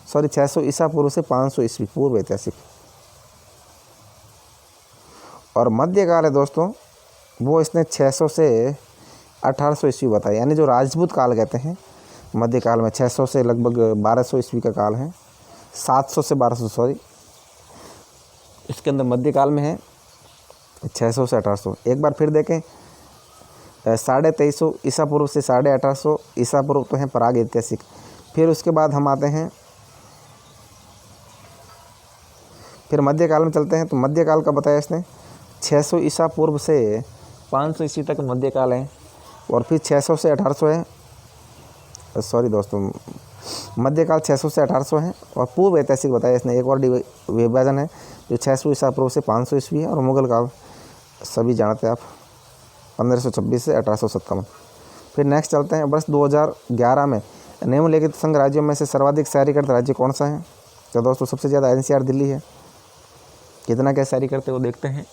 600 ईसा पूर्व से 500 ईस्वी पूर्व ऐतिहासिक। और मध्यकाल है दोस्तों, वो इसने 600 से 1800 ईस्वी बताया, यानी जो राजपूत काल कहते हैं मध्यकाल में 600 से लगभग 1200 ईस्वी का काल है, 700 से 1200 सॉरी, इसके अंदर मध्यकाल में है 600 से 1800। एक बार फिर देखें, 2350 ईसा पूर्व से 1850 ईसा पूर्व तो है प्राग ऐतिहासिक। फिर उसके बाद हम आते हैं, फिर मध्यकाल में चलते हैं। तो मध्यकाल का बताया इसने 600 ईसा पूर्व से 500 ईस्वी तक मध्यकाल है। और फिर 600 से 1800 है, सॉरी दोस्तों, मध्यकाल 600 से 1800 है। और पूर्व ऐतिहासिक बताया इसने, एक और विभाजन है जो 600 ईसा पूर्व से 500 ईस्वी है। और मुगल काल सभी जानते हैं आप, 1526 से 1857। फिर नेक्स्ट चलते हैं, वर्ष 2011 में निम्नलिखित संघ राज्यों में से सर्वाधिक शहरीकृत राज्य कौन सा है? तो दोस्तों सबसे ज़्यादा NCR दिल्ली है। कितना क्या शहरी करते वो देखते हैं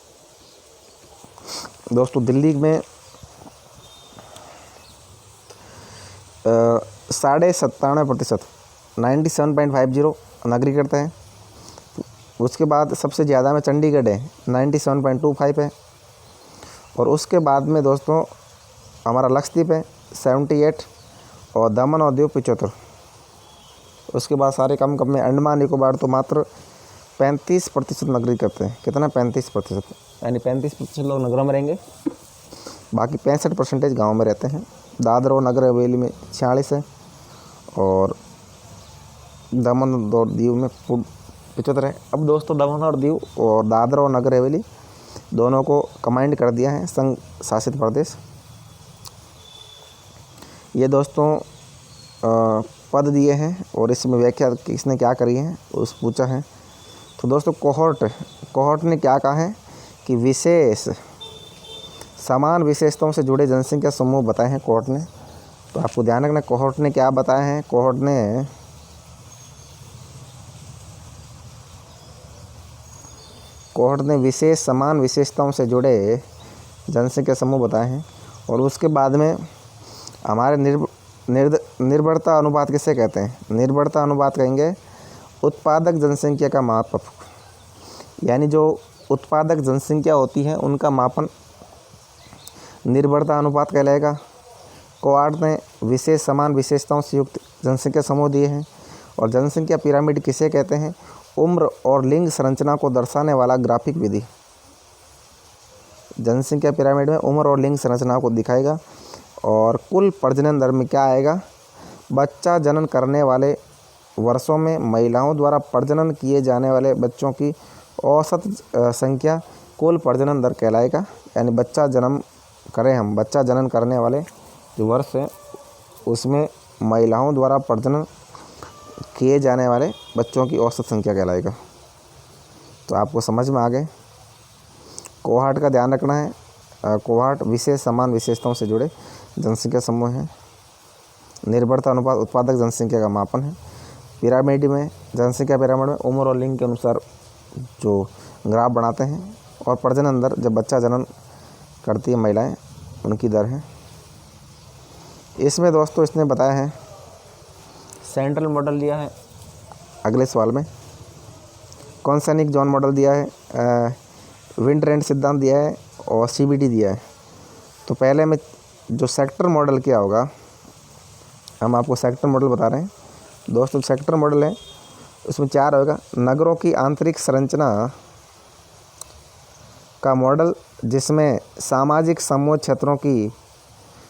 दोस्तों। दिल्ली में 97.50 97.50 नगरीकृत है। उसके बाद सबसे ज़्यादा में चंडीगढ़ है, 97.25 है। और उसके बाद में दोस्तों हमारा लक्षद्वीप है 78, और दमन और दीव 75। उसके बाद सारे कम में अंडमान निकोबार तो मात्र 35% नगरी करते हैं। कितना? 35%, यानी 35% लोग नगरों में रहेंगे, बाकी 65% गाँव में रहते हैं। दादर और नगर हवेली में 46 है, और दमन और दीव में 75 है। अब दोस्तों दमन और दीव और दादर और नगर हवेली दोनों को कमांड कर दिया है संघ शासित प्रदेश। ये दोस्तों पद दिए हैं, और इसमें व्याख्या किसने क्या करी है उस पूछा है। तो दोस्तों कोहॉर्ट ने क्या कहा है कि विशेष समान विशेषताओं से जुड़े जनसंख्या समूह बताए हैं कोहॉर्ट ने। तो आपको ध्यान रखना कोहॉर्ट ने क्या बताया है। कोहॉर्ट ने विशेष समान विशेषताओं से जुड़े जनसंख्या समूह बताए हैं। और उसके बाद में हमारे निर्भरता अनुपात किसे कहते हैं? निर्भरता अनुपात कहेंगे उत्पादक जनसंख्या का माप, यानी जो उत्पादक जनसंख्या होती है उनका मापन निर्भरता अनुपात कहलाएगा। कोहॉर्ट ने विशेष समान विशेषताओं से युक्त जनसंख्या समूह दिए हैं। और जनसंख्या पिरामिड किसे कहते हैं? उम्र और लिंग संरचना को दर्शाने वाला ग्राफिक विधि। जनसंख्या पिरामिड में उम्र और लिंग संरचना को दिखाएगा। और कुल प्रजनन दर में क्या आएगा? बच्चा जनन करने वाले वर्षों में महिलाओं द्वारा प्रजनन किए जाने वाले बच्चों की औसत संख्या कुल प्रजनन दर कहलाएगा। यानी बच्चा जनन करने वाले जो वर्ष है उसमें महिलाओं द्वारा प्रजनन किए जाने वाले बच्चों की औसत संख्या कहलाएगा। तो आपको समझ में आ गए। कोहॉर्ट का ध्यान रखना है। कोहॉर्ट विशेष समान विशेषताओं से जुड़े जनसंख्या समूह है। निर्भरता अनुपात उत्पादक जनसंख्या का मापन है। पिरामिड में जनसंख्या पिरामिड में उम्र और लिंग के अनुसार जो ग्राफ बनाते हैं। और प्रजनन दर जब बच्चा जनन करती है महिलाएं, उनकी दर है। इसमें दोस्तों इसने बताया है सेंट्रल मॉडल दिया है। अगले सवाल में कॉन्सेनिक जोन मॉडल दिया है, विंटरेंट सिद्धांत दिया है, और CBD दिया है। तो पहले में जो सेक्टर मॉडल क्या होगा, हम आपको सेक्टर मॉडल बता रहे हैं दोस्तों। सेक्टर मॉडल है उसमें 4 होगा। नगरों की आंतरिक संरचना का मॉडल, जिसमें सामाजिक समूह क्षेत्रों की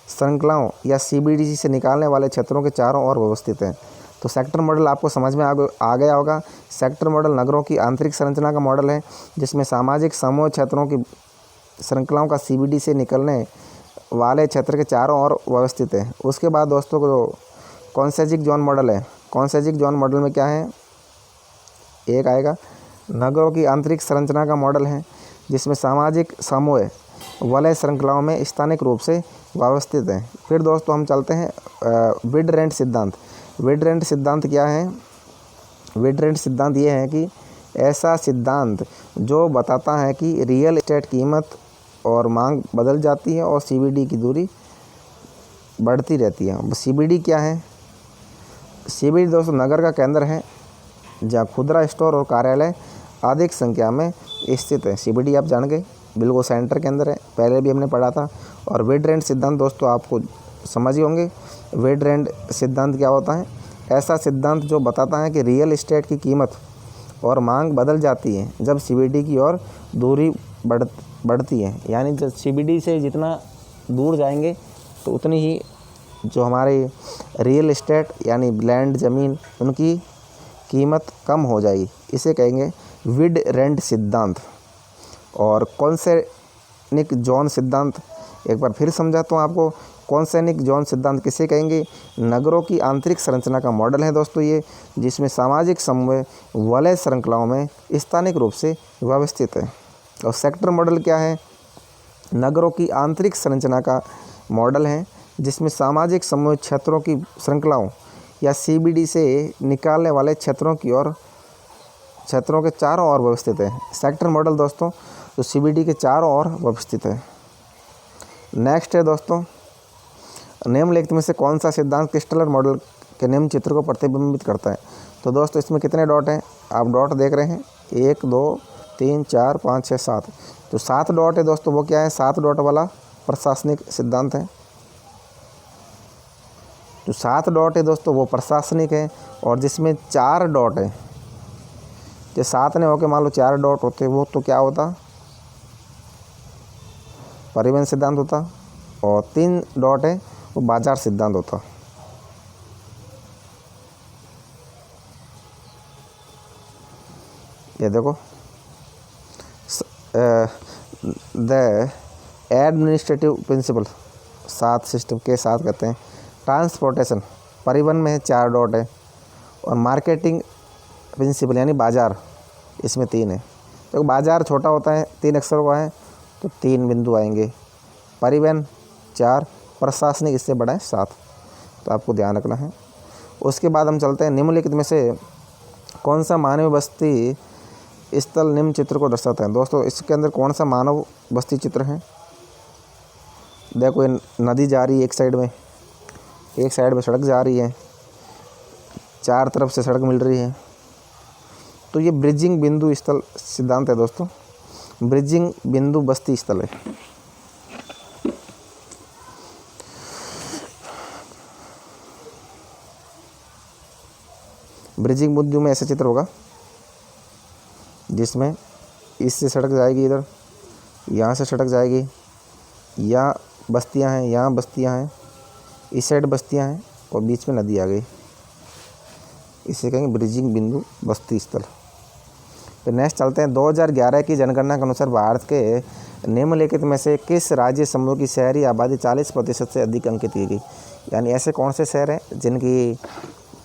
श्रृंखलाओं या CBD से निकालने वाले क्षेत्रों के चारों ओर व्यवस्थित है। तो सेक्टर मॉडल आपको समझ में आ गया होगा। सेक्टर मॉडल नगरों की आंतरिक संरचना का मॉडल है, जिसमें सामाजिक समूह क्षेत्रों की श्रृंखलाओं का CBD से निकलने वाले क्षेत्र के चारों ओर व्यवस्थित है। उसके बाद दोस्तों को कॉन्सेजिक जोन मॉडल है। कॉन्सेजिक जोन मॉडल में क्या है? एक आएगा नगरों की आंतरिक संरचना का मॉडल है, जिसमें सामाजिक समूह वलय श्रृंखलाओं में स्थानिक रूप से व्यवस्थित हैं। फिर दोस्तों हम चलते हैं विडरेंट सिद्धांत। विडरेंट सिद्धांत क्या है? विडरेंट सिद्धांत ये है कि ऐसा सिद्धांत जो बताता है कि रियल एस्टेट कीमत और मांग बदल जाती है और सीबीडी की दूरी बढ़ती रहती है। सीबीडी क्या है? सीबीडी दोस्तों नगर का केंद्र है जहाँ खुदरा स्टोर और कार्यालय अधिक संख्या में स्थित है। सीबीडी आप जान गए, बिल्कुल सेंटर के अंदर है, पहले भी हमने पढ़ा था। और विडरेंट सिद्धांत दोस्तों आपको समझ ही होंगे। विडरेंट सिद्धांत क्या होता है? ऐसा सिद्धांत जो बताता है कि रियल एस्टेट की कीमत और मांग बदल जाती है जब सीबीडी की ओर दूरी बढ़ती है। यानी जब सीबीडी से जितना दूर जाएंगे तो उतनी ही जो हमारे रियल एस्टेट यानी लैंड ज़मीन उनकी कीमत कम हो जाएगी। इसे कहेंगे विडरेंट सिद्धांत। और कॉन्सेनिक जोन सिद्धांत एक बार फिर समझाता हूँ आपको। कॉन्सेनिक जोन सिद्धांत किसे कहेंगे? नगरों की आंतरिक संरचना का मॉडल है दोस्तों ये, जिसमें सामाजिक समूह वलय श्रृंखलाओं में स्थानिक रूप से व्यवस्थित है। और सेक्टर मॉडल क्या है? नगरों की आंतरिक संरचना का मॉडल है जिसमें सामाजिक समूह क्षेत्रों की श्रृंखलाओं या सीबीडी से निकालने वाले क्षेत्रों के चारों ओर व्यवस्थित है। सेक्टर मॉडल दोस्तों तो सीबीडी के चारों ओर व्यवस्थित है। नेक्स्ट है दोस्तों, निम्नलिखित में से कौन सा सिद्धांत क्रिस्टलर मॉडल के निम्न चित्र को प्रतिबिंबित करता है? तो दोस्तों इसमें कितने डॉट हैं? आप डॉट देख रहे हैं, 1 2 3 4 5 6 7। तो 7 डॉट है दोस्तों, वो क्या है? 7 डॉट वाला प्रशासनिक सिद्धांत है। जो 7 डॉट है दोस्तों वो प्रशासनिक है। और जिसमें 4 डॉट है, जो 7 ने होके मान लो 4 डॉट होते वो तो क्या होता? परिवहन सिद्धांत होता। और 3 डॉट है वो बाजार सिद्धांत होता। ये देखो, द एडमिनिस्ट्रेटिव प्रिंसिपल 7 सिस्टम के साथ कहते हैं। ट्रांसपोर्टेशन परिवहन में है 4 डॉट है। और मार्केटिंग प्रिंसिपल यानी बाजार, इसमें 3 है। तो बाजार छोटा होता है, 3 अक्षरों का है तो 3 बिंदु आएंगे। परिवहन 4, प्रशासनिक इससे बड़ा है 7। तो आपको ध्यान रखना है। उसके बाद हम चलते हैं निम्नलिखित में से कौन सा मानव बस्ती स्थल निम्न चित्र को दर्शाता है? दोस्तों इसके अंदर कौन सा मानव बस्ती चित्र है? देखो ये नदी जा रही है, एक साइड में सड़क जा रही है, 4 तरफ से सड़क मिल रही है। तो ये ब्रिजिंग बिंदु स्थल सिद्धांत है दोस्तों। ब्रिजिंग बिंदु बस्ती स्थल है। ब्रिजिंग बिंदु में ऐसा चित्र होगा जिसमें इससे सड़क जाएगी, इधर यहाँ से सड़क जाएगी, यहाँ बस्तियाँ हैं, यहाँ बस्तियाँ हैं, इस साइड बस्तियाँ हैं और बीच में नदी आ गई। इसे कहेंगे ब्रिजिंग बिंदु बस्ती स्थल। फिर नेक्स्ट चलते हैं 2011 की जनगणना के अनुसार भारत के निम्नलिखित में से किस राज्य समूह की शहरी आबादी 40% से अधिक अंकित की गई? यानी ऐसे कौन से शहर हैं जिनकी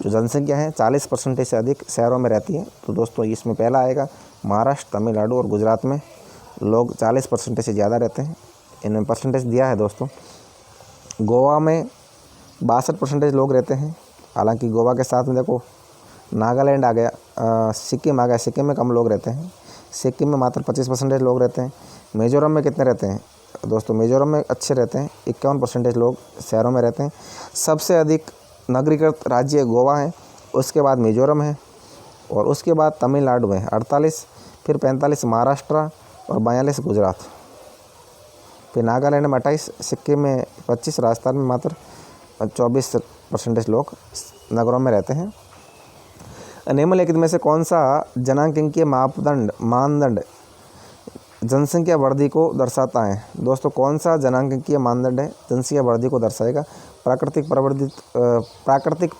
जो जनसंख्या है 40% से अधिक शहरों में रहती है? तो दोस्तों इसमें पहला आएगा महाराष्ट्र, तमिलनाडु और गुजरात में लोग 40% से ज़्यादा रहते हैं। इनमें परसेंटेज दिया है दोस्तों। गोवा में 62% लोग रहते हैं। हालांकि गोवा के साथ में देखो नागालैंड आ गया, सिक्किम आ गया। सिक्किम में कम लोग रहते हैं, सिक्किम में मात्र 25% लोग रहते हैं। मिजोरम में कितने रहते हैं? दोस्तों मिजोरम में अच्छे रहते हैं, 51% लोग शहरों में रहते हैं। सबसे अधिक नगरीकृत राज्य गोवा है, उसके बाद मिजोरम है और उसके बाद तमिलनाडु में 48, फिर 45 महाराष्ट्र और 42 गुजरात, फिर नागालैंड में 28, सिक्किम में 25, राजस्थान में मात्र 24% लोग नगरों में रहते हैं। निम्नलिखित में से कौन सा जनांकीय मानदंड जनसंख्या वृद्धि को दर्शाता है? दोस्तों कौन सा जनांकीय मानदंड है जनसंख्या वृद्धि को दर्शाएगा? प्राकृतिक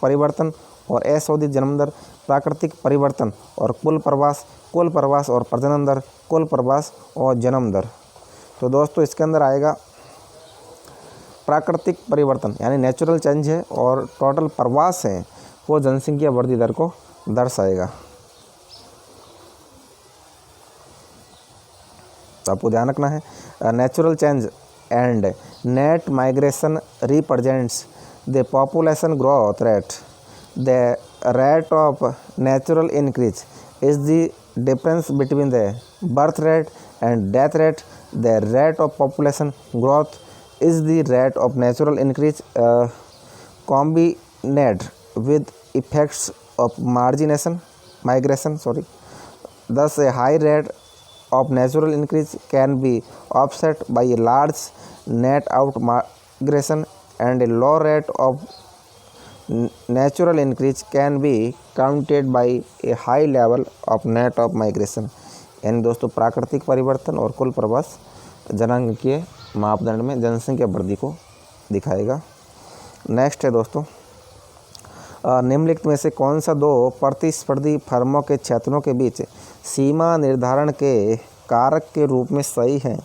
परिवर्तन और अशोधित जन्म दर, प्राकृतिक परिवर्तन और कुल प्रवास और प्रजनन दर, कुल प्रवास और जन्म दर। तो दोस्तों इसके अंदर आएगा प्राकृतिक परिवर्तन यानी नेचुरल चेंज है, और टोटल प्रवास है वो जनसंख्या वृद्धि दर को दर्शाएगा। तो आपको ध्यान रखना है। Natural change and net migration represents the population growth rate. The rate of natural increase is the difference between the birth rate and death rate. The rate of population growth is the rate of natural increase combined with effects of migration. Thus, a high rate of natural increase can be offset by a large net out migration, and a low rate of natural increase can be counted by a high level of net of migration। यानी दोस्तों प्राकृतिक परिवर्तन और कुल प्रवास जनांगीय मापदंड में जनसंख्या वृद्धि को दिखाएगा। नेक्स्ट है दोस्तों, निम्नलिखित में से कौन सा दो प्रतिस्पर्धी फर्मों के क्षेत्रों के बीच सीमा निर्धारण के कारक के रूप में सही है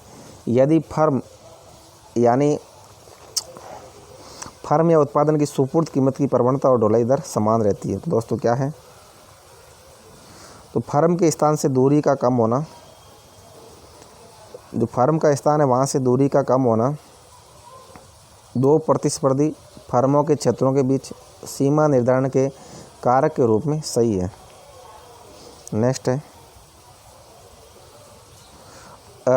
यदि फर्म या उत्पादन की सुपुर्द कीमत की प्रवणता और ढुलाई दर समान रहती है। तो दोस्तों क्या है, तो फर्म के स्थान से दूरी का कम होना, जो फर्म का स्थान है वहाँ से दूरी का कम होना दो प्रतिस्पर्धी फर्मों के क्षेत्रों के बीच सीमा निर्धारण के कारक के रूप में सही है। नेक्स्ट है,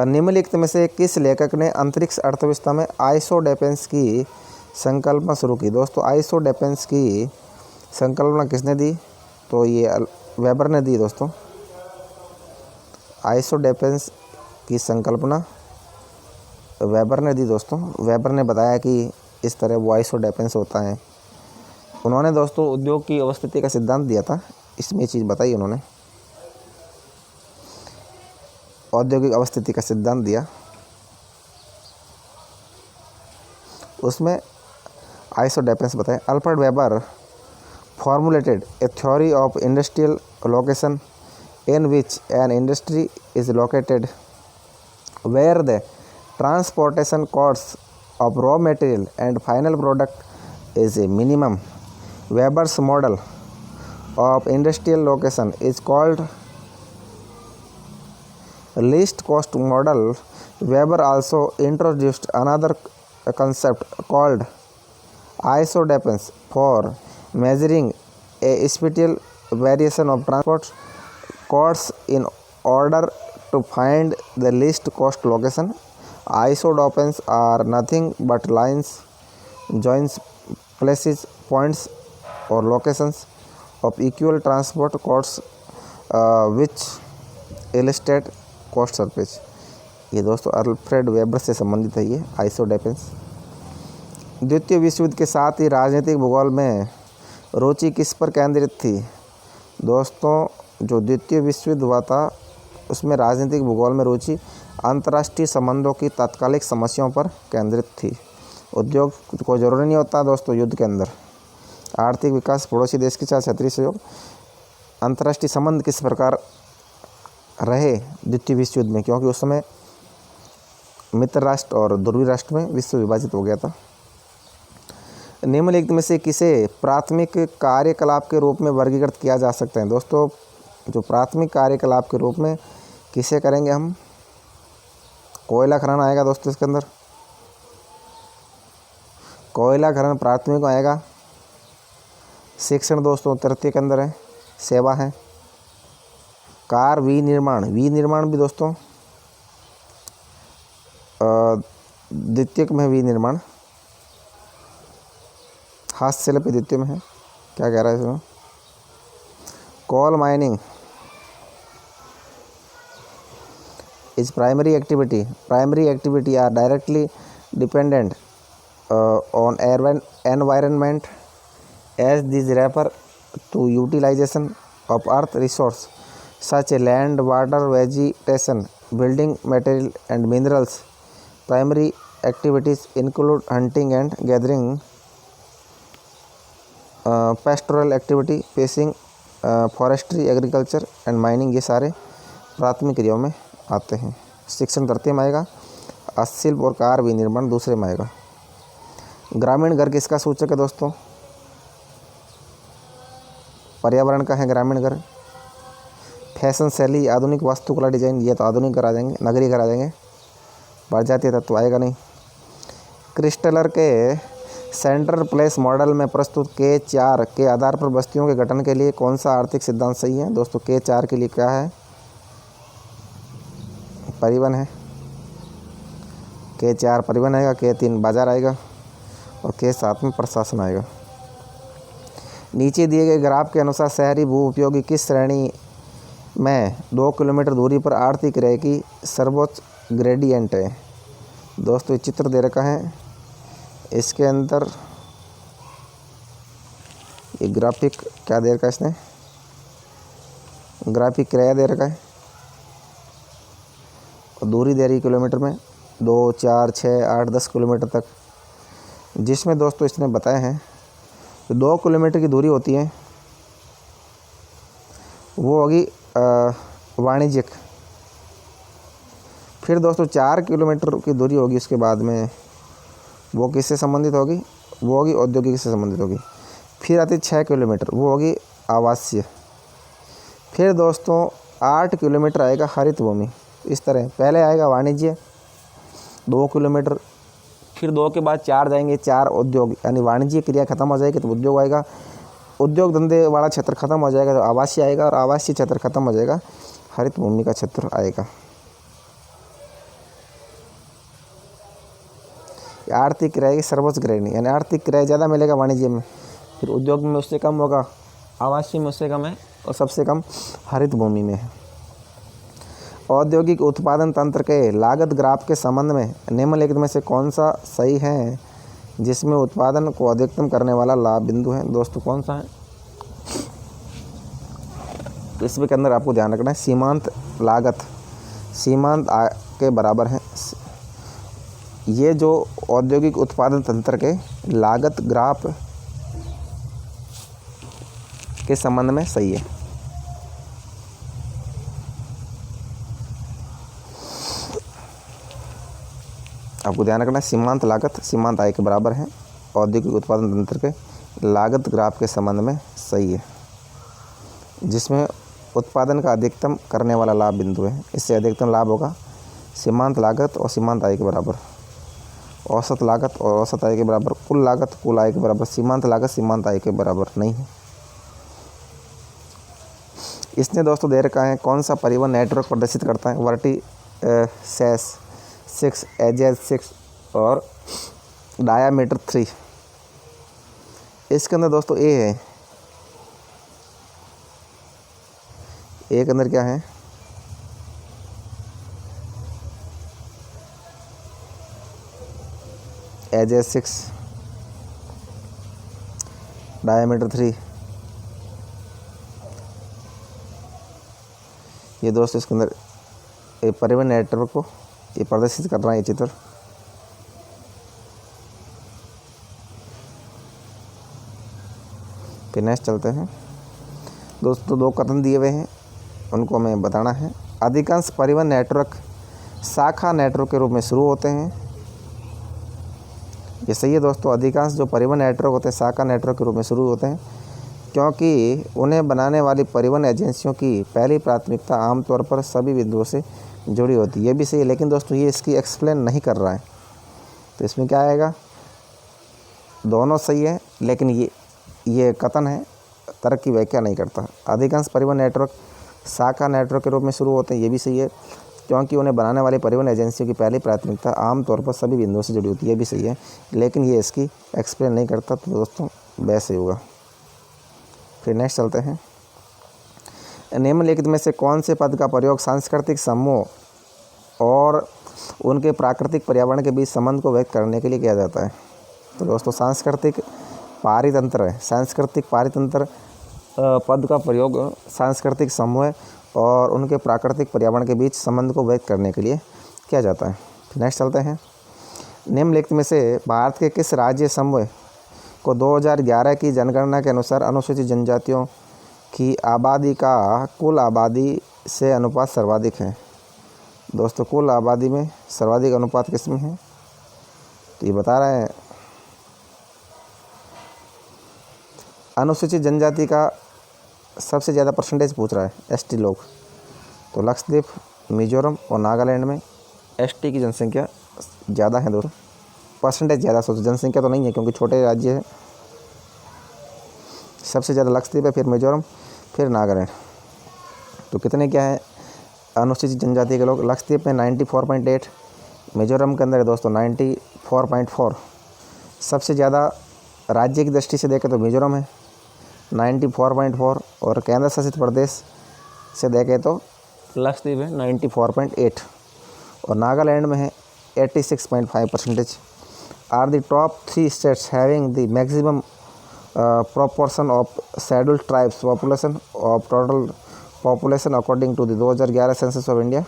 निम्नलिखित में से किस लेखक ने अंतरिक्ष अर्थव्यवस्था में आइसोडेपेंस की संकल्पना शुरू की। दोस्तों आइसोडेपेंस की संकल्पना किसने दी, तो ये वेबर ने दी। दोस्तों आइसोडेपेंस की संकल्पना वेबर ने दी। दोस्तों वेबर ने बताया कि इस तरह वो आइसोडेपेंस होता है। उन्होंने दोस्तों उद्योग की अवस्थिति का सिद्धांत दिया था, इसमें चीज़ बताई उन्होंने, औद्योगिक अवस्थिति का सिद्धांत दिया, उसमें आइसोडेपेंस बताया। Alfred weber formulated a theory of industrial location in which an industry is located where the transportation costs of raw material and final product is a minimum. Weber's model of industrial location is called least cost model. Weber also introduced another concept called isodependence for measuring a spatial variation of transport costs in order to find the least cost location. Isodependence are nothing but lines, joins, places, points or locations of equal transport costs which illustrate cost surface। ये दोस्तों अल्फ्रेड वेबर से संबंधित है ये आइसोडेपेंस। द्वितीय विश्व युद्ध के साथ ही राजनीतिक भूगोल में रुचि किस पर केंद्रित थी। दोस्तों जो द्वितीय विश्व युद्ध हुआ था उसमें राजनीतिक भूगोल में रुचि अंतर्राष्ट्रीय संबंधों की तात्कालिक समस्याओं पर केंद्रित थी। उद्योग को जरूरी नहीं होता दोस्तों युद्ध के अंदर। आर्थिक विकास, पड़ोसी देश के साथ क्षेत्रीय सहयोग, अंतर्राष्ट्रीय संबंध किस प्रकार रहे द्वितीय विश्व युद्ध में, क्योंकि उस समय मित्र राष्ट्र और ध्रुवीय राष्ट्र में विश्व विभाजित हो गया था। निम्नलिखित में से किसे प्राथमिक कार्यकलाप के रूप में वर्गीकृत किया जा सकता है। दोस्तों जो प्राथमिक कार्यकलाप के रूप में किसे करेंगे हम, कोयला खनन आएगा दोस्तों इसके अंदर, कोयला खनन प्राथमिक आएगा। शिक्षण दोस्तों तृतीय के अंदर है, सेवा है। कार विनिर्माण भी दोस्तों द्वितीयक में है विनिर्माण। हस्तशिल्प द्वितीय में है। क्या कह रहा है इसमें, coal mining is primary activity. Primary activity are directly dependent on environment as this refer to utilization of earth resource such as land, water, vegetation, building material and minerals. Primary activities include hunting and gathering, pastoral activity, fishing, forestry, agriculture and mining। ये सारे प्राथमिक क्रियाओं में आते हैं। शिक्षण तृतीय में आएगा, हस्तशिल्प और कार विनिर्माण दूसरे में आएगा। ग्रामीण घर किसका सूचक है दोस्तों, पर्यावरण का है ग्रामीण घर। फैशन शैली, आधुनिक वास्तुकला डिजाइन, ये तो आधुनिक करा देंगे, नगरीय करा देंगे, बढ़ जाती है तत्व आएगा नहीं। क्रिस्टलर के सेंट्रल प्लेस मॉडल में प्रस्तुत K4 के आधार पर बस्तियों के गठन के लिए कौन सा आर्थिक सिद्धांत सही है? दोस्तों K4 के लिए क्या है? परिवहन है। K4 परिवहन आएगा, K3 बाजार आएगा और K7 में प्रशासन आएगा। नीचे दिए गए ग्राफ के अनुसार शहरी भू उपयोगी किस श्रेणी में 2 किलोमीटर दूरी पर आर्थिक क्रय की सर्वोच्च ग्रेडियंट है? दोस्तों ये चित्र दे रखा है, इसके अंदर ये ग्राफिक क्या दे रखा है, इसने ग्राफिक किराया दे रखा है और दूरी दे रही किलोमीटर में 2, 4, 6, 8, 10 किलोमीटर तक, जिसमें दोस्तों इसने बताया है तो 2 किलोमीटर की दूरी होती है वो होगी वाणिज्यिक। फिर दोस्तों 4 किलोमीटर की दूरी होगी उसके बाद में, वो किससे संबंधित होगी? वो होगी औद्योगिक से संबंधित होगी। फिर आती 6 किलोमीटर, वो होगी आवासीय। फिर दोस्तों 8 किलोमीटर आएगा हरित भूमि। इस तरह पहले आएगा वाणिज्य 2 किलोमीटर, फिर 2 के बाद 4 जाएंगे, 4 उद्योग, यानी वाणिज्य क्रिया खत्म हो जाएगी तो उद्योग आएगा, उद्योग धंधे वाला क्षेत्र खत्म हो जाएगा तो आवासीय आएगा, और आवासीय क्षेत्र खत्म हो जाएगा हरित भूमि का क्षेत्र आएगा। आर्थिक क्रय की सर्वोच्च ग्रेडिंग, यानी आर्थिक क्रय ज़्यादा मिलेगा वाणिज्य में, फिर उद्योग में उससे कम होगा, आवासीय में उससे कम है और सबसे कम हरित भूमि में है। औद्योगिक उत्पादन तंत्र के लागत ग्राफ के संबंध में निम्नलिखित में से कौन सा सही है जिसमें उत्पादन को अधिकतम करने वाला लाभ बिंदु है? दोस्तों कौन सा है? तो इसमें के अंदर आपको ध्यान रखना है सीमांत लागत सीमांत आय के बराबर है। ये जो औद्योगिक उत्पादन तंत्र के लागत ग्राफ के संबंध में सही है। आपको ध्यान रखना है सीमांत लागत सीमांत आय के बराबर है, औद्योगिक उत्पादन तंत्र के लागत ग्राफ के संबंध में सही है, जिसमें उत्पादन का अधिकतम करने वाला लाभ बिंदु है। इससे अधिकतम लाभ होगा सीमांत लागत और सीमांत आय के बराबर, औसत लागत और औसत आय के बराबर, कुल लागत कुल आय के बराबर, सीमांत लागत सीमांत आय के बराबर नहीं है। इसने दोस्तों दे रखा है कौन सा परिवहन नेटवर्क प्रदर्शित करता है? वर्टिसेस 6, एजेस 6 और डायामीटर 3। इसके अंदर दोस्तों ए है, ए के अंदर क्या है? Edges 6, diameter 3। ये दोस्तों इसके अंदर ये परिवहन नेटवर्क को ये प्रदर्शित कर रहा है ये चित्र। फिर नेक्स्ट चलते हैं दोस्तों, 2 कथन दिए हुए हैं, उनको हमें बताना है। अधिकांश परिवहन नेटवर्क शाखा नेटवर्क के रूप में शुरू होते हैं। ये सही है दोस्तों, अधिकांश जो परिवहन नेटवर्क होते हैं शाखा नेटवर्क के रूप में शुरू होते हैं, क्योंकि उन्हें बनाने वाली परिवहन एजेंसियों की पहली प्राथमिकता आमतौर पर सभी बिंदुओं से जुड़ी होती है। ये भी सही है, लेकिन दोस्तों ये इसकी एक्सप्लेन नहीं कर रहा है, तो इसमें क्या आएगा? दोनों सही है, लेकिन ये कथन है, तर्क की व्याख्या नहीं करता। अधिकांश परिवहन नेटवर्क शाखा नेटवर्क के रूप में शुरू होते हैं, ये भी सही है, क्योंकि उन्हें बनाने वाली परिवहन एजेंसियों की पहली प्राथमिकता आमतौर पर सभी बिंदुओं से जुड़ी होती है, ये भी सही है, लेकिन ये इसकी एक्सप्लेन नहीं करता, तो दोस्तों वैसे होगा। फिर नेक्स्ट चलते हैं, निम्नलिखित में से कौन से पद का प्रयोग सांस्कृतिक समूह और उनके प्राकृतिक पर्यावरण के बीच संबंध को व्यक्त करने के लिए किया जाता है? तो दोस्तों सांस्कृतिक पारितंत्र है। सांस्कृतिक पारितंत्र पद का प्रयोग सांस्कृतिक समूह और उनके प्राकृतिक पर्यावरण के बीच संबंध को व्यक्त करने के लिए किया जाता है। नेक्स्ट चलते हैं, निम्नलिखित में से भारत के किस राज्य समूह को 2011 की जनगणना के अनुसार अनुसूचित जनजातियों की आबादी का कुल आबादी से अनुपात सर्वाधिक है? दोस्तों कुल आबादी में सर्वाधिक अनुपात किस में है? तो ये बता रहे हैं अनुसूचित जनजाति का सबसे ज़्यादा परसेंटेज पूछ रहा है एसटी लोग, तो लक्षद्वीप, मिजोरम और नागालैंड में एसटी की जनसंख्या ज़्यादा है दोस्तों, परसेंटेज ज़्यादा, सोचो जनसंख्या तो नहीं है क्योंकि छोटे राज्य है। सबसे ज़्यादा लक्षद्वीप है, फिर मिजोरम, फिर नागालैंड। तो कितने क्या है अनुसूचित जनजाति के लोग? लक्षद्वीप में 94.8, मिजोरम के अंदर है दोस्तों 94.4। सबसे ज़्यादा राज्य की दृष्टि से देखें तो मिजोरम है 94.4, और केंद्र शासित प्रदेश से देखें तो लक्षद्वीप है 94.8, और नागालैंड में है 86.5%। Are the top 3 states having the maximum proportion of scheduled tribes population of total population according to the 2011 census of India.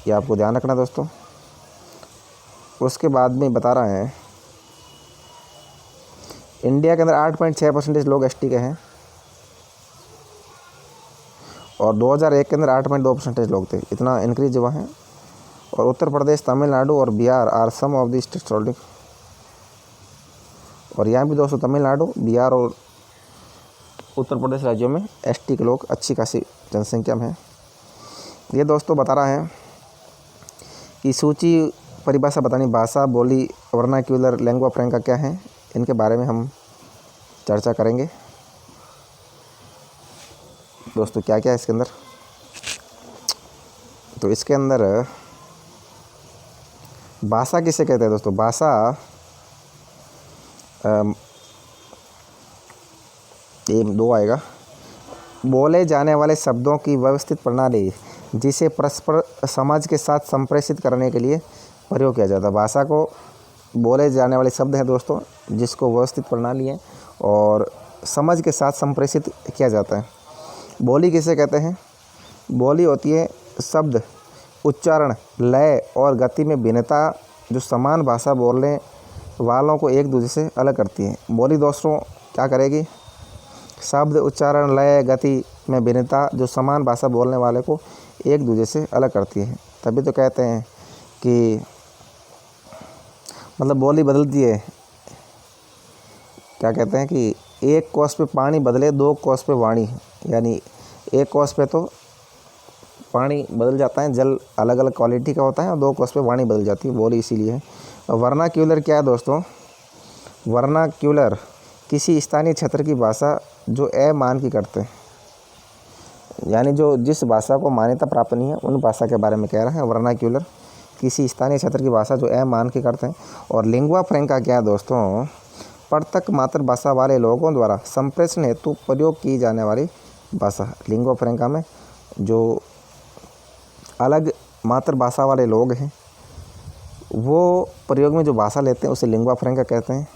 ये आपको ध्यान रखना दोस्तों। उसके बाद में बता रहा है इंडिया के अंदर 8.6% लोग एसटी के हैं, और 2001 के अंदर 8.2% लोग थे, इतना इंक्रीज हुआ है। और उत्तर प्रदेश, तमिलनाडु और Bihar are some of the states holding. और यहाँ भी दोस्तों तमिलनाडु, बिहार और उत्तर प्रदेश राज्यों में एसटी के लोग अच्छी खासी जनसंख्या में है। ये दोस्तों बता रहा है कि सूची परिभाषा बतानी, भाषा, बोली, वर्नाक्यूलर, लैंग्वा फ्रैंका क्या है, इनके बारे में हम चर्चा करेंगे दोस्तों। क्या क्या है इसके अंदर? तो इसके अंदर भाषा किसे कहते हैं दोस्तों? भाषा ये 2 आएगा, बोले जाने वाले शब्दों की व्यवस्थित प्रणाली जिसे परस्पर समाज के साथ संप्रेषित करने के लिए प्रयोग किया जाता है। भाषा को बोले जाने वाले शब्द हैं दोस्तों जिसको व्यवस्थित प्रणाली है और समाज के साथ संप्रेषित किया जाता है। बोली किसे कहते हैं? बोली होती है शब्द, उच्चारण, लय और गति में भिन्नता जो समान भाषा बोलने वालों को एक दूसरे से अलग करती है। बोली दोस्तों क्या करेगी? शब्द, उच्चारण, लय, गति में भिन्नता जो समान भाषा बोलने वाले को एक दूसरे से अलग करती है। तभी तो कहते हैं कि मतलब बोली बदलती है। क्या कहते हैं कि एक कोस पे पानी बदले 2 कोस पे वाणी, यानी एक कोस पे तो पानी बदल जाता है, जल अलग अलग क्वालिटी का होता है, और 2 कोस पे वाणी बदल जाती है, बोली इसीलिए है। वर्नाक्यूलर क्या है दोस्तों? वर्नाक्यूलर किसी स्थानीय क्षेत्र की भाषा जो अमान की करते हैं, यानी जो जिस भाषा को मान्यता प्राप्त नहीं है उन भाषा के बारे में कह रहा है। वर्नाक्यूलर किसी स्थानीय क्षेत्र की भाषा जो अमान की करते हैं। और लिंग्वा फ्रैंका क्या है दोस्तों? प्रत्यक मातृभाषा वाले लोगों द्वारा संप्रेषण हेतु प्रयोग की जाने वाली भाषा। लिंग्वा फ्रैंका में जो अलग मातृभाषा वाले लोग हैं वो प्रयोग में जो भाषा लेते हैं उसे लिंग्वा फ्रैंका कहते हैं।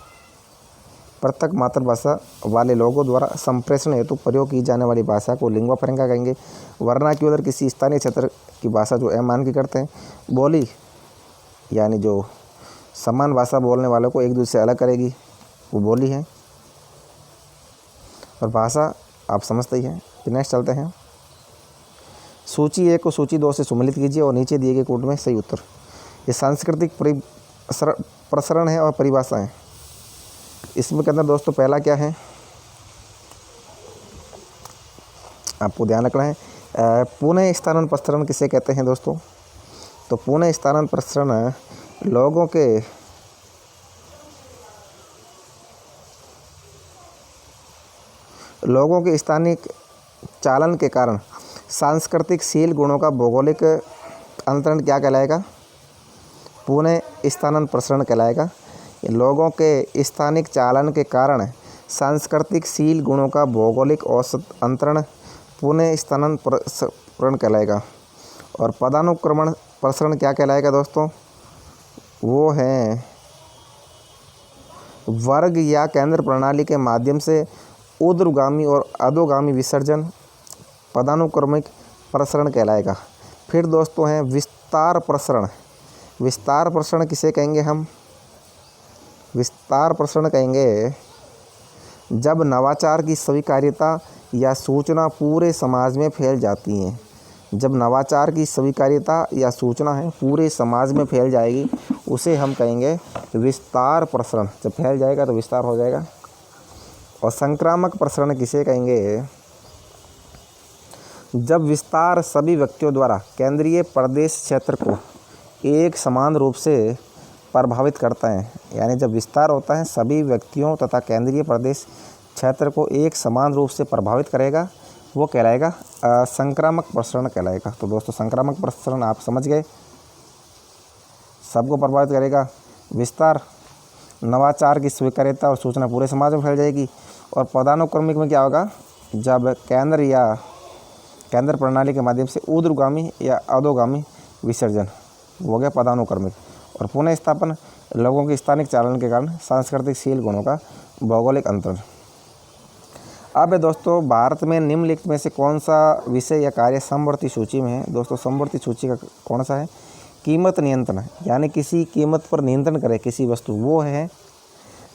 प्रत्यक मातृभाषा वाले लोगों द्वारा संप्रेषण हेतु प्रयोग की जाने वाली भाषा को लिंग्वा फ्रैंका कहेंगे। वर्नाक्यूलर किसी स्थानीय क्षेत्र की भाषा जो अमान की करते हैं। बोली यानी जो समान भाषा बोलने वालों को एक दूसरे से अलग करेगी, वो बोली है। और भाषा आप समझते ही हैं। नेक्स्ट चलते हैं। सूची 1 को सूची 2 से सम्मिलित कीजिए और नीचे दिए गए कोड में सही उत्तर। ये सांस्कृतिक प्रसरण है और परिभाषा है। इसमें के अंदर दोस्तों पहला क्या है आपको ध्यान रखना है। पुनः स्थानांतरण प्रसरण किसे कहते हैं दोस्तों? तो पुनः स्थानांतरण प्रसरण लोगों के स्थानिक चालन के कारण सांस्कृतिक शील गुणों का भौगोलिक अंतरण क्या कहलाएगा? पुनः स्थानांतरण प्रसरण कहलाएगा। लोगों के स्थानिक चालन के कारण सांस्कृतिक शील गुणों का भौगोलिक औसत अंतरण पुनः स्थानांतरण प्रसरण कहलाएगा। और पदानुक्रमण प्रसरण क्या कहलाएगा दोस्तों? वो है वर्ग या केंद्र प्रणाली के माध्यम से ऊर्ध्वगामी और अधोगामी विसर्जन पदानुक्रमिक प्रसरण कहलाएगा। फिर दोस्तों हैं विस्तार प्रसरण। विस्तार प्रसरण किसे कहेंगे हम? विस्तार प्रसरण कहेंगे जब नवाचार की स्वीकार्यता या सूचना पूरे समाज में फैल जाती है। जब नवाचार की स्वीकार्यता या सूचना है पूरे समाज में फैल जाएगी उसे हम कहेंगे विस्तार प्रसरण। जब फैल जाएगा तो विस्तार हो जाएगा। और संक्रामक प्रसरण किसे कहेंगे? जब विस्तार सभी व्यक्तियों द्वारा केंद्रीय प्रदेश क्षेत्र को एक समान रूप से प्रभावित करता है, यानी जब विस्तार होता है सभी व्यक्तियों तथा केंद्रीय प्रदेश क्षेत्र को एक समान रूप से प्रभावित करेगा, वो कहलाएगा संक्रामक प्रसरण कहलाएगा। तो दोस्तों संक्रामक प्रसरण आप समझ गए, सबको प्रभावित करेगा। विस्तार नवाचार की स्वीकार्यता और सूचना पूरे समाज में फैल जाएगी। और पदानुक्रमिक में क्या होगा, जब केंद्र प्रणाली के माध्यम से ऊर्ध्वगामी या अधोगामी विसर्जन हो गया पदानुक्रमिक। और पुनः स्थापन लोगों के स्थानिक चालन के कारण सांस्कृतिक शील गुणों का भौगोलिक अंतर। अब दोस्तों भारत में निम्नलिखित में से कौन सा विषय या कार्य समवर्ती सूची में है। दोस्तों समवर्ती सूची का कौन सा है, कीमत नियंत्रण, यानी किसी कीमत पर नियंत्रण करे किसी वस्तु, वो है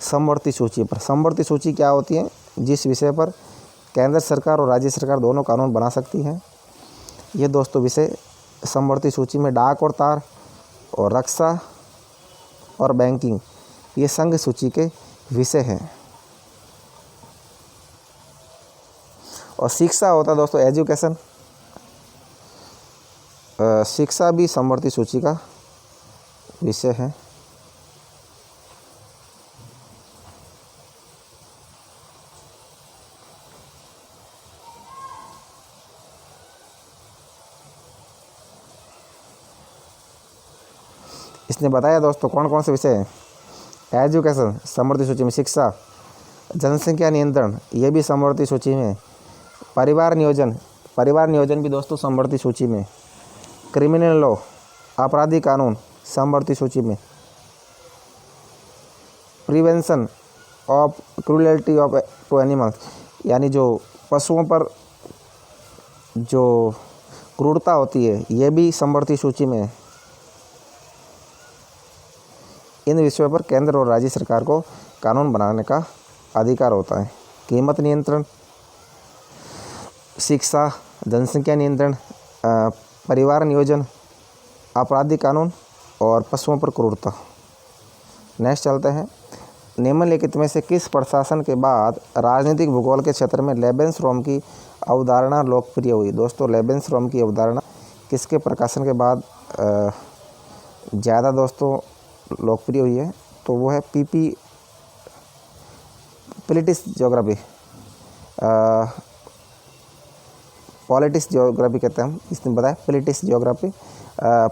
समवर्ती सूची पर। समवर्ती सूची क्या होती है, जिस विषय पर केंद्र सरकार और राज्य सरकार दोनों कानून बना सकती हैं। ये दोस्तों विषय समवर्ती सूची में डाक और तार और रक्षा और बैंकिंग, ये संघ सूची के विषय हैं। और शिक्षा होता है दोस्तों एजुकेशन, शिक्षा भी समवर्ती सूची का विषय है। इसने बताया दोस्तों कौन कौन से विषय हैं। एजुकेशन समवर्ती सूची में, शिक्षा, जनसंख्या नियंत्रण ये भी समवर्ती सूची में, परिवार नियोजन भी दोस्तों समवर्ती सूची में, क्रिमिनल लॉ आपराधिक कानून समवर्ती सूची में, prevention of cruelty of to animals, यानी जो पशुओं पर जो क्रूरता होती है ये भी समवर्ती सूची में है। इन विषयों पर केंद्र और राज्य सरकार को कानून बनाने का अधिकार होता है। कीमत नियंत्रण, शिक्षा, जनसंख्या नियंत्रण, परिवार नियोजन, आपराधिक कानून और पशुओं पर क्रूरता। नेक्स्ट चलते हैं, निम्नलिखित में से किस प्रशासन के बाद राजनीतिक भूगोल के क्षेत्र में लेबेंसरोम की अवधारणा लोकप्रिय हुई। दोस्तों लेबेंसरोम की अवधारणा किसके प्रकाशन के बाद ज़्यादा दोस्तों लोकप्रिय हुई है, तो वो है पॉलिटिक्स ज्योग्राफी, पॉलिटिक्स ज्योग्राफी कहते हैं हम, इसने बताया पॉलिटिक्स ज्योग्राफी।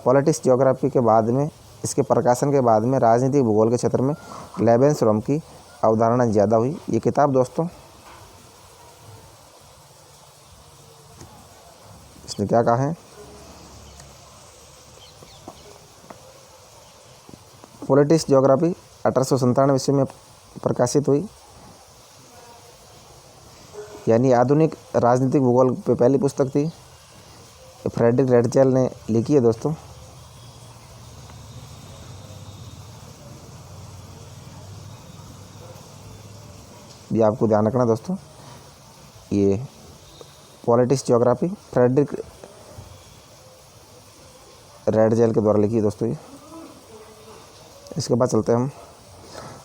पॉलिटिक्स ज्योग्राफी के बाद में, इसके प्रकाशन के बाद में राजनीतिक भूगोल के क्षेत्र में लेबेंसरोम की अवधारणा ज़्यादा हुई। ये किताब दोस्तों इसने क्या कहा है, पॉलिटिक्स ज्योग्राफी 1897 ईस्वी में प्रकाशित हुई, यानी आधुनिक राजनीतिक भूगोल पे पहली पुस्तक थी। फ्रेडरिक रेडजेल ने लिखी है दोस्तों। ये आपको ध्यान रखना दोस्तों, ये पॉलिटिक्स ज्योग्राफी फ्रेडरिक रेडजेल के द्वारा लिखी है दोस्तों ये। इसके बाद चलते हैं हम,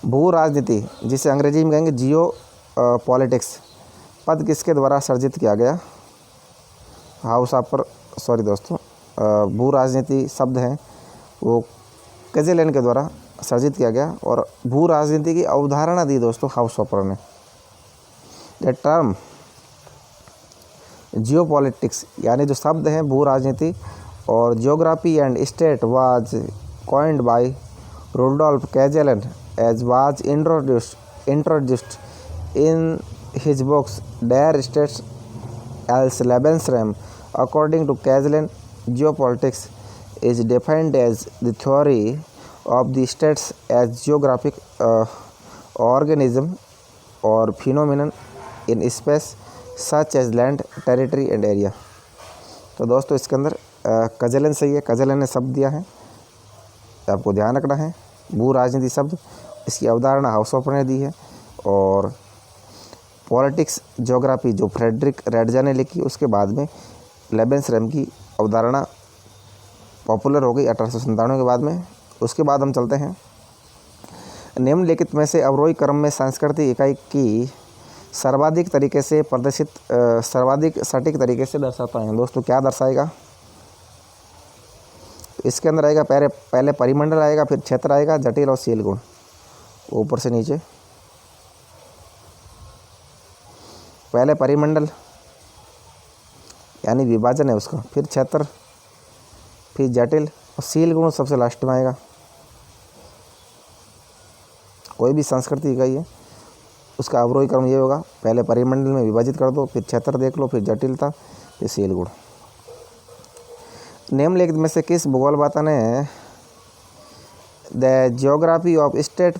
भू राजनीति जिसे अंग्रेजी में कहेंगे जियो पॉलिटिक्स पद किसके द्वारा सर्जित किया गया। हाउस ऑफ सॉरी दोस्तों, भू राजनीति शब्द है वो कजेलन के द्वारा सर्जित किया गया और भू राजनीति की अवधारणा दी दोस्तों हाउस ऑपर ने। द टर्म जियो पॉलिटिक्स, यानी जो शब्द हैं भू राजनीति और geography and state was coined by Rudolf Kjellen as was introduced in his books Der States als Lebensraum. According to Cajelan, geopolitics is defined as the theory of the states as geographic organism or phenomenon in space such as land, territory and area. तो दोस्तों इसके अंदर कजेलन सही है, कजेलन ने शब्द दिया है, आपको ध्यान रखना है। भू राजनीति शब्द, इसकी अवधारणा हाउस ऑपर ने दी है और पॉलिटिक्स ज्योग्राफी जो फ्रेडरिक रेडजेल ने लिखी, उसके बाद में लेबेंसरैम की अवधारणा पॉपुलर हो गई 1897 के बाद में। उसके बाद हम चलते हैं, निम्नलिखित में से अवरोही क्रम में सांस्कृतिक इकाई की सर्वाधिक तरीके से प्रदर्शित सर्वाधिक सटीक तरीके से दर्शाता है। दोस्तों क्या दर्शाएगा? इसके अंदर आएगा पहले परिमंडल आएगा, फिर क्षेत्र आएगा, जटिल और शील गुण, ऊपर से नीचे। पहले परिमंडल यानी विभाजन है उसका, फिर क्षेत्र, फिर जटिल और शील गुण सबसे लास्ट में आएगा। कोई भी संस्कृति का ही है, उसका अवरोही क्रम ये होगा, पहले परिमंडल में विभाजित कर दो, फिर क्षेत्र देख लो, फिर जटिलता, फिर शील गुण। निम्नलिखित में से किस भूगोलवेत्ता ने the geography of state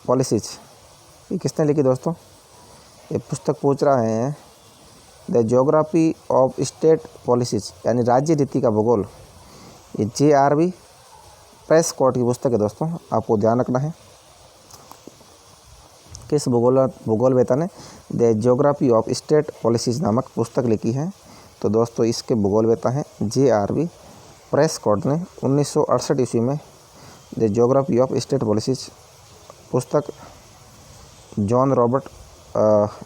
policies, ये किसने लिखी दोस्तों? ये पुस्तक पूछ रहा है the geography of state policies यानी राज्य नीति का भूगोल। ये JRV प्रेस्कॉट की पुस्तक है दोस्तों, आपको ध्यान रखना है। किस भूगोलवेत्ता ने the geography of state policies नामक पुस्तक लिखी है? तो दोस्तों इसके भूगोलवेत्ता हैं JRV प्रेस्कॉट ने 1968 ईस्वी में the geography of state policies पुस्तक जॉन रॉबर्ट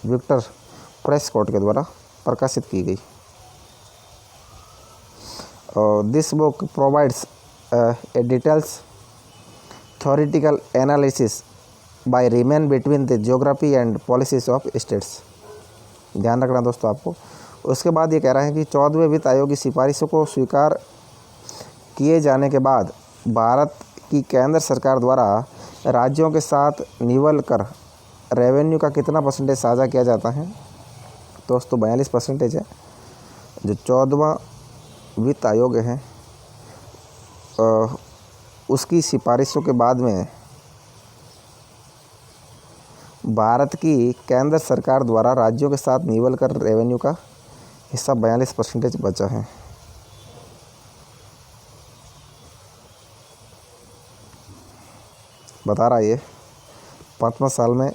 विक्टर प्रेस्कॉट के द्वारा प्रकाशित की गई। This book provides a details theoretical analysis bye remain between the geography and policies of states. ध्यान रखना दोस्तों आपको। उसके बाद ये कह रहा है कि 14वें वित्त आयोग की सिफारिशों को स्वीकार किए जाने के बाद भारत की केंद्र सरकार द्वारा राज्यों के साथ निवल कर रेवेन्यू का कितना परसेंटेज साझा किया जाता है? दोस्तों 42% है। जो 14वां वित्त आयोग है उसकी सिफारिशों के बाद में भारत की केंद्र सरकार द्वारा राज्यों के साथ निवल कर रेवेन्यू का हिस्सा 42% बचा है। बता रहा ये 5वां साल में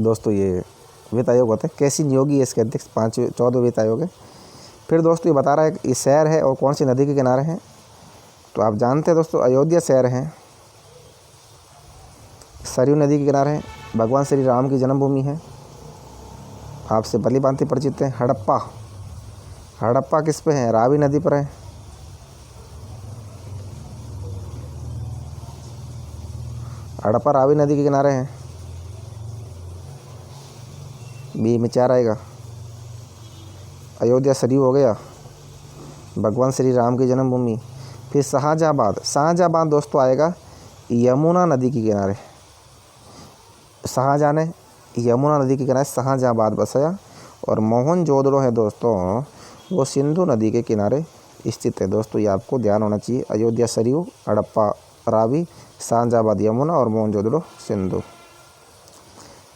दोस्तों ये वित्त आयोग होता है। कैसी नियोगी है इसके अध्यक्ष? 14वां वित्त आयोग है। फिर दोस्तों ये बता रहा है कि ये शहर है और कौन सी नदी के किनारे हैं। तो आप जानते हैं दोस्तों अयोध्या शहर है, सरयू नदी के किनारे है, भगवान श्री राम की जन्मभूमि है, आपसे भली भांति परिचित है। हड़प्पा किस पे है? रावी नदी पर है। हड़प्पा रावी नदी के किनारे है। बी में 4 आएगा। अयोध्या सरयू हो गया, भगवान श्री राम की जन्मभूमि। फिर शाहजहाँबाद दोस्तों आएगा यमुना नदी के किनारे। शाहजहाँ ने यमुना नदी के किनारे शाहजहाँबाद बसाया। और मोहनजोदड़ो है दोस्तों, वो सिंधु नदी के किनारे स्थित है। दोस्तों ये आपको ध्यान होना चाहिए। अयोध्या सरयू, हड़प्पा रावी, शाहजहाँबाद यमुना और मोहनजोदड़ो सिंधु।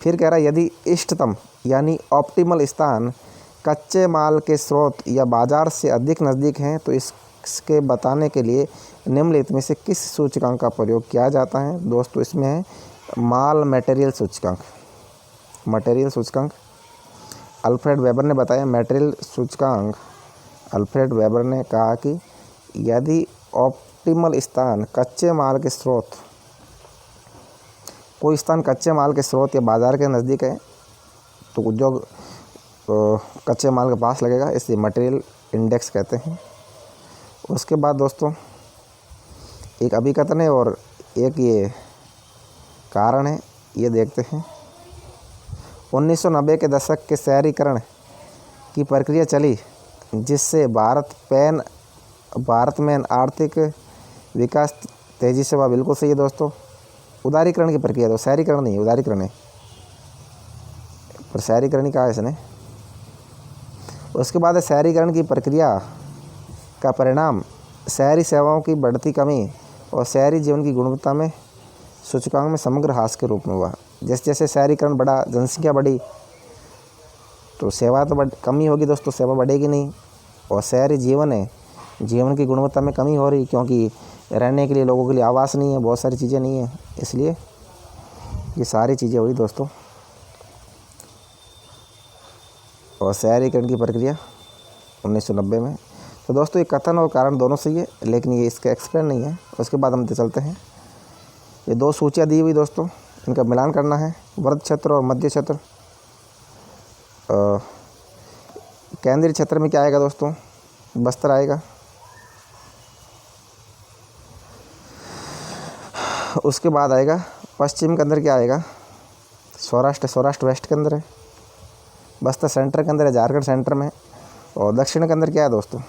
फिर कह रहा है यदि इष्टतम यानी ऑप्टिमल स्थान कच्चे माल के स्रोत या बाजार से अधिक नज़दीक हैं तो इसके बताने के लिए निम्नलिखित में से किस सूचकांक का प्रयोग किया जाता है? दोस्तों इसमें है माल मटेरियल सूचकांक। मटेरियल सूचकांक अल्फ्रेड वेबर ने बताया। मटेरियल सूचकांक अल्फ्रेड वेबर ने कहा कि यदि ऑप्टिमल स्थान कच्चे माल के स्रोत, कोई स्थान कच्चे माल के स्रोत या बाज़ार के नज़दीक है तो उद्योग कच्चे माल के पास लगेगा, इसलिए मटेरियल इंडेक्स कहते हैं। उसके बाद दोस्तों एक अभिकथन है और एक ये कारण है, ये देखते हैं। 1990 के दशक के शहरीकरण की प्रक्रिया चली जिससे भारत में आर्थिक विकास तेज़ी से हुआ। बिल्कुल सही है दोस्तों। उदारीकरण की प्रक्रिया, तो शहरीकरण नहीं, उदारीकरण है, पर शहरीकरण ही कहा है इसने। उसके बाद शहरीकरण की प्रक्रिया का परिणाम शहरी सेवाओं की बढ़ती कमी और शहरी जीवन की गुणवत्ता में सूचकांक में समग्र ह्रास के रूप में हुआ। जैसे जैसे शहरीकरण बढ़ा, जनसंख्या बढ़ी तो सेवा तो कमी होगी दोस्तों, सेवा बढ़ेगी नहीं। और शहरी जीवन है, जीवन की गुणवत्ता में कमी हो रही, क्योंकि रहने के लिए लोगों के लिए आवास नहीं है, बहुत सारी चीज़ें नहीं है, इसलिए ये सारी चीज़ें हुई दोस्तों। और शहरीकरण की प्रक्रिया 1990 में। तो दोस्तों ये कथन और कारण दोनों सही है, लेकिन ये इसका एक्सप्लेन नहीं है। उसके बाद हम चलते हैं। ये 2 सूचियाँ दी हुई दोस्तों, इनका मिलान करना है। वृत्त क्षेत्र और मध्य क्षेत्र। केंद्रीय क्षेत्र में क्या आएगा दोस्तों? बस्तर आएगा। उसके बाद आएगा पश्चिम के अंदर क्या आएगा? सौराष्ट्र। सौराष्ट्र वेस्ट के अंदर है। बस्तर सेंटर के अंदर है, झारखंड सेंटर में है। और दक्षिण के अंदर क्या है दोस्तों?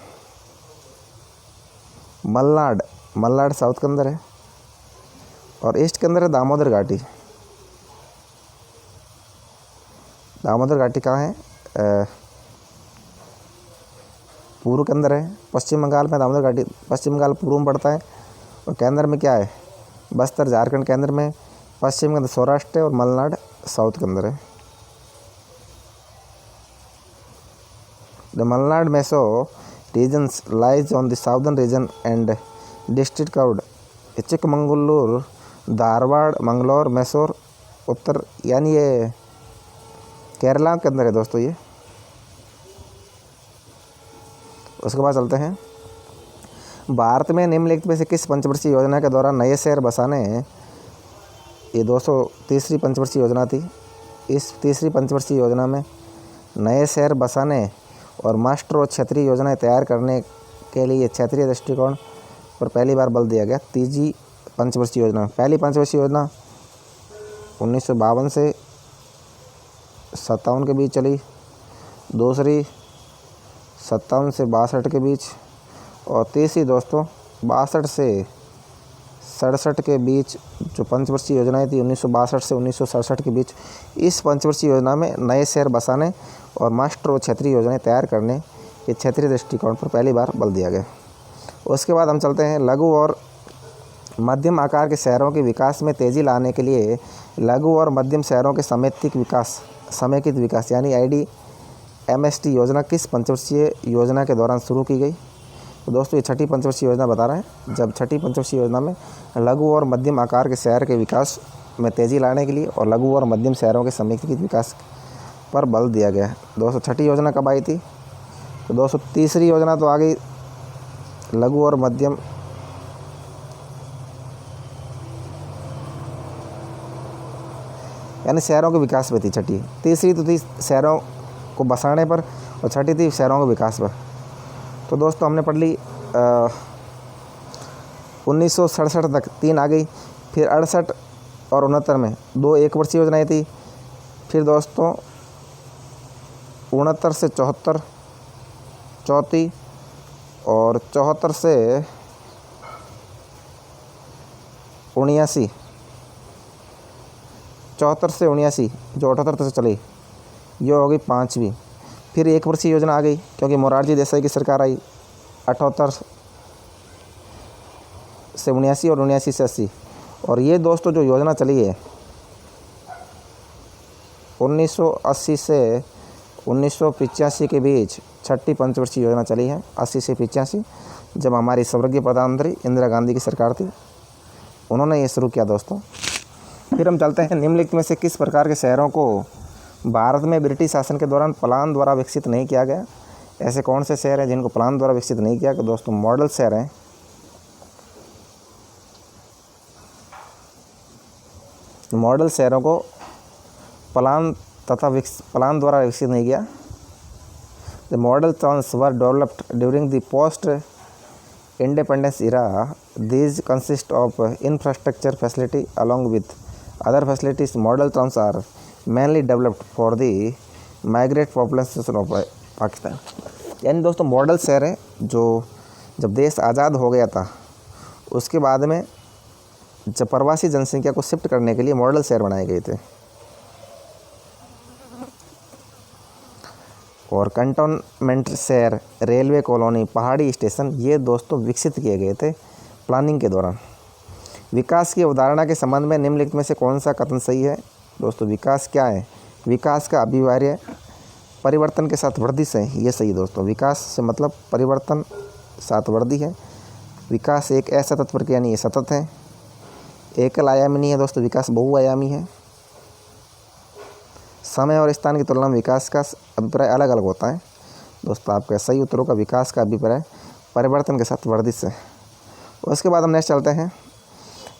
मलनाड। मलनाड साउथ के अंदर है। और ईस्ट के अंदर है दामोदर घाटी। दामोदर घाटी कहाँ है? पूर्व के अंदर है। पश्चिम बंगाल में दामोदर घाटी, पश्चिम बंगाल पूर्व में पड़ता है। और केंद्र में क्या है? बस्तर झारखंड केंद्र में। पश्चिम के अंदर सौराष्ट्र है और मलनाड साउथ के अंदर है। The Malnad meso regions lies on the southern region and district covered Chikmagalur, Dharwad, Mangalore, Mysore, उत्तर, यानी ये केरला के अंदर है दोस्तों ये। उसके बाद चलते हैं, भारत में निम्नलिखित में से किस पंचवर्षीय योजना के दौरान नए शहर बसाने, ये दोस्तों तीसरी पंचवर्षीय योजना थी। इस तीसरी पंचवर्षीय योजना में नए शहर बसाने और मास्टर और क्षेत्रीय योजनाएं तैयार करने के लिए क्षेत्रीय दृष्टिकोण पर पहली बार बल दिया गया। तीसरी पंचवर्षीय योजना, पहली पंचवर्षीय योजना 1952 से 57 के बीच चली। दूसरी 57 से 62 के बीच। और तीसरी दोस्तों 62 से 67 के बीच जो पंचवर्षीय योजनाएं थी 1962 से 1967 के बीच। इस पंचवर्षीय योजना में नए शहर बसाने और मास्टर और क्षेत्रीय योजनाएं तैयार करने के क्षेत्रीय दृष्टिकोण पर पहली बार बल दिया गया। उसके बाद हम चलते हैं, लघु और मध्यम आकार के शहरों के विकास में तेज़ी लाने के लिए लघु और मध्यम शहरों के समेकित विकास यानी IDMST योजना किस पंचवर्षीय योजना के दौरान शुरू की गई? तो दोस्तों ये छठी पंचवर्षीय योजना बता रहा है। जब छठी पंचवर्षीय योजना में लघु और मध्यम आकार के शहर के विकास में तेज़ी लाने के लिए और लघु और मध्यम शहरों के समेकित विकास पर बल दिया गया। दोस्तों छठी योजना कब आई थी? तो दोस्तों तीसरी योजना तो आ गई लघु और मध्यम यानी शहरों के विकास पे थी छठी। तीसरी तो थी शहरों को बसाने पर और छठी थी शहरों के विकास पर। तो दोस्तों हमने पढ़ ली 1967 तक 3 आ गई। फिर 68 और 69 में 2 एक वर्षीय योजनाएँ थी। फिर दोस्तों 69 से 74 चौथी और 74 से 79 74 से 79 जो 78 से चली, ये हो गई 5वीं। फिर एक वर्षीय योजना आ गई क्योंकि मोरारजी देसाई की सरकार आई 78 से 79 और 79 से 80। और ये दोस्तों जो योजना चली है 1980 से 1985 के बीच छठी पंचवर्षीय योजना चली है। 80 से 85 जब हमारी स्वर्गीय प्रधानमंत्री इंदिरा गांधी की सरकार थी, उन्होंने ये शुरू किया दोस्तों। फिर हम चलते हैं, निम्नलिखित में से किस प्रकार के शहरों को भारत में ब्रिटिश शासन के दौरान प्लान द्वारा विकसित नहीं किया गया? ऐसे कौन से शहर हैं जिनको प्लान द्वारा विकसित नहीं किया? तो दोस्तों मॉडल शहर हैं। मॉडल शहरों को प्लान द्वारा विकसित नहीं किया। The model towns were developed during the post independence era. These consist of infrastructure facility along with other facilities. Model towns are mainly developed for the migrate population of Pakistan. यानी दोस्तों मॉडल शहर है जो जब देश आज़ाद हो गया था उसके बाद में जब प्रवासी जनसंख्या को शिफ्ट करने के लिए मॉडल शहर बनाए गए थे। और कंटोनमेंट शहर, रेलवे कॉलोनी, पहाड़ी स्टेशन ये दोस्तों विकसित किए गए थे प्लानिंग के दौरान। विकास की अवधारणा के संबंध में निम्नलिखित में से कौन सा कथन सही है? दोस्तों विकास क्या है? विकास का अभिवार्य परिवर्तन के साथ वृद्धि से, ये सही दोस्तों। विकास से मतलब परिवर्तन साथ वृद्धि है। विकास एक असतत प्रक्रिया नहीं है, सतत है। एकल आयामी नहीं है दोस्तों, विकास बहुआयामी है। समय और स्थान की तुलना में विकास का अभिप्राय अलग अलग होता है दोस्तों। आपका सही उत्तरों का विकास का अभिप्राय परिवर्तन के साथ वृद्धि से। उसके बाद हम नेक्स्ट चलते हैं,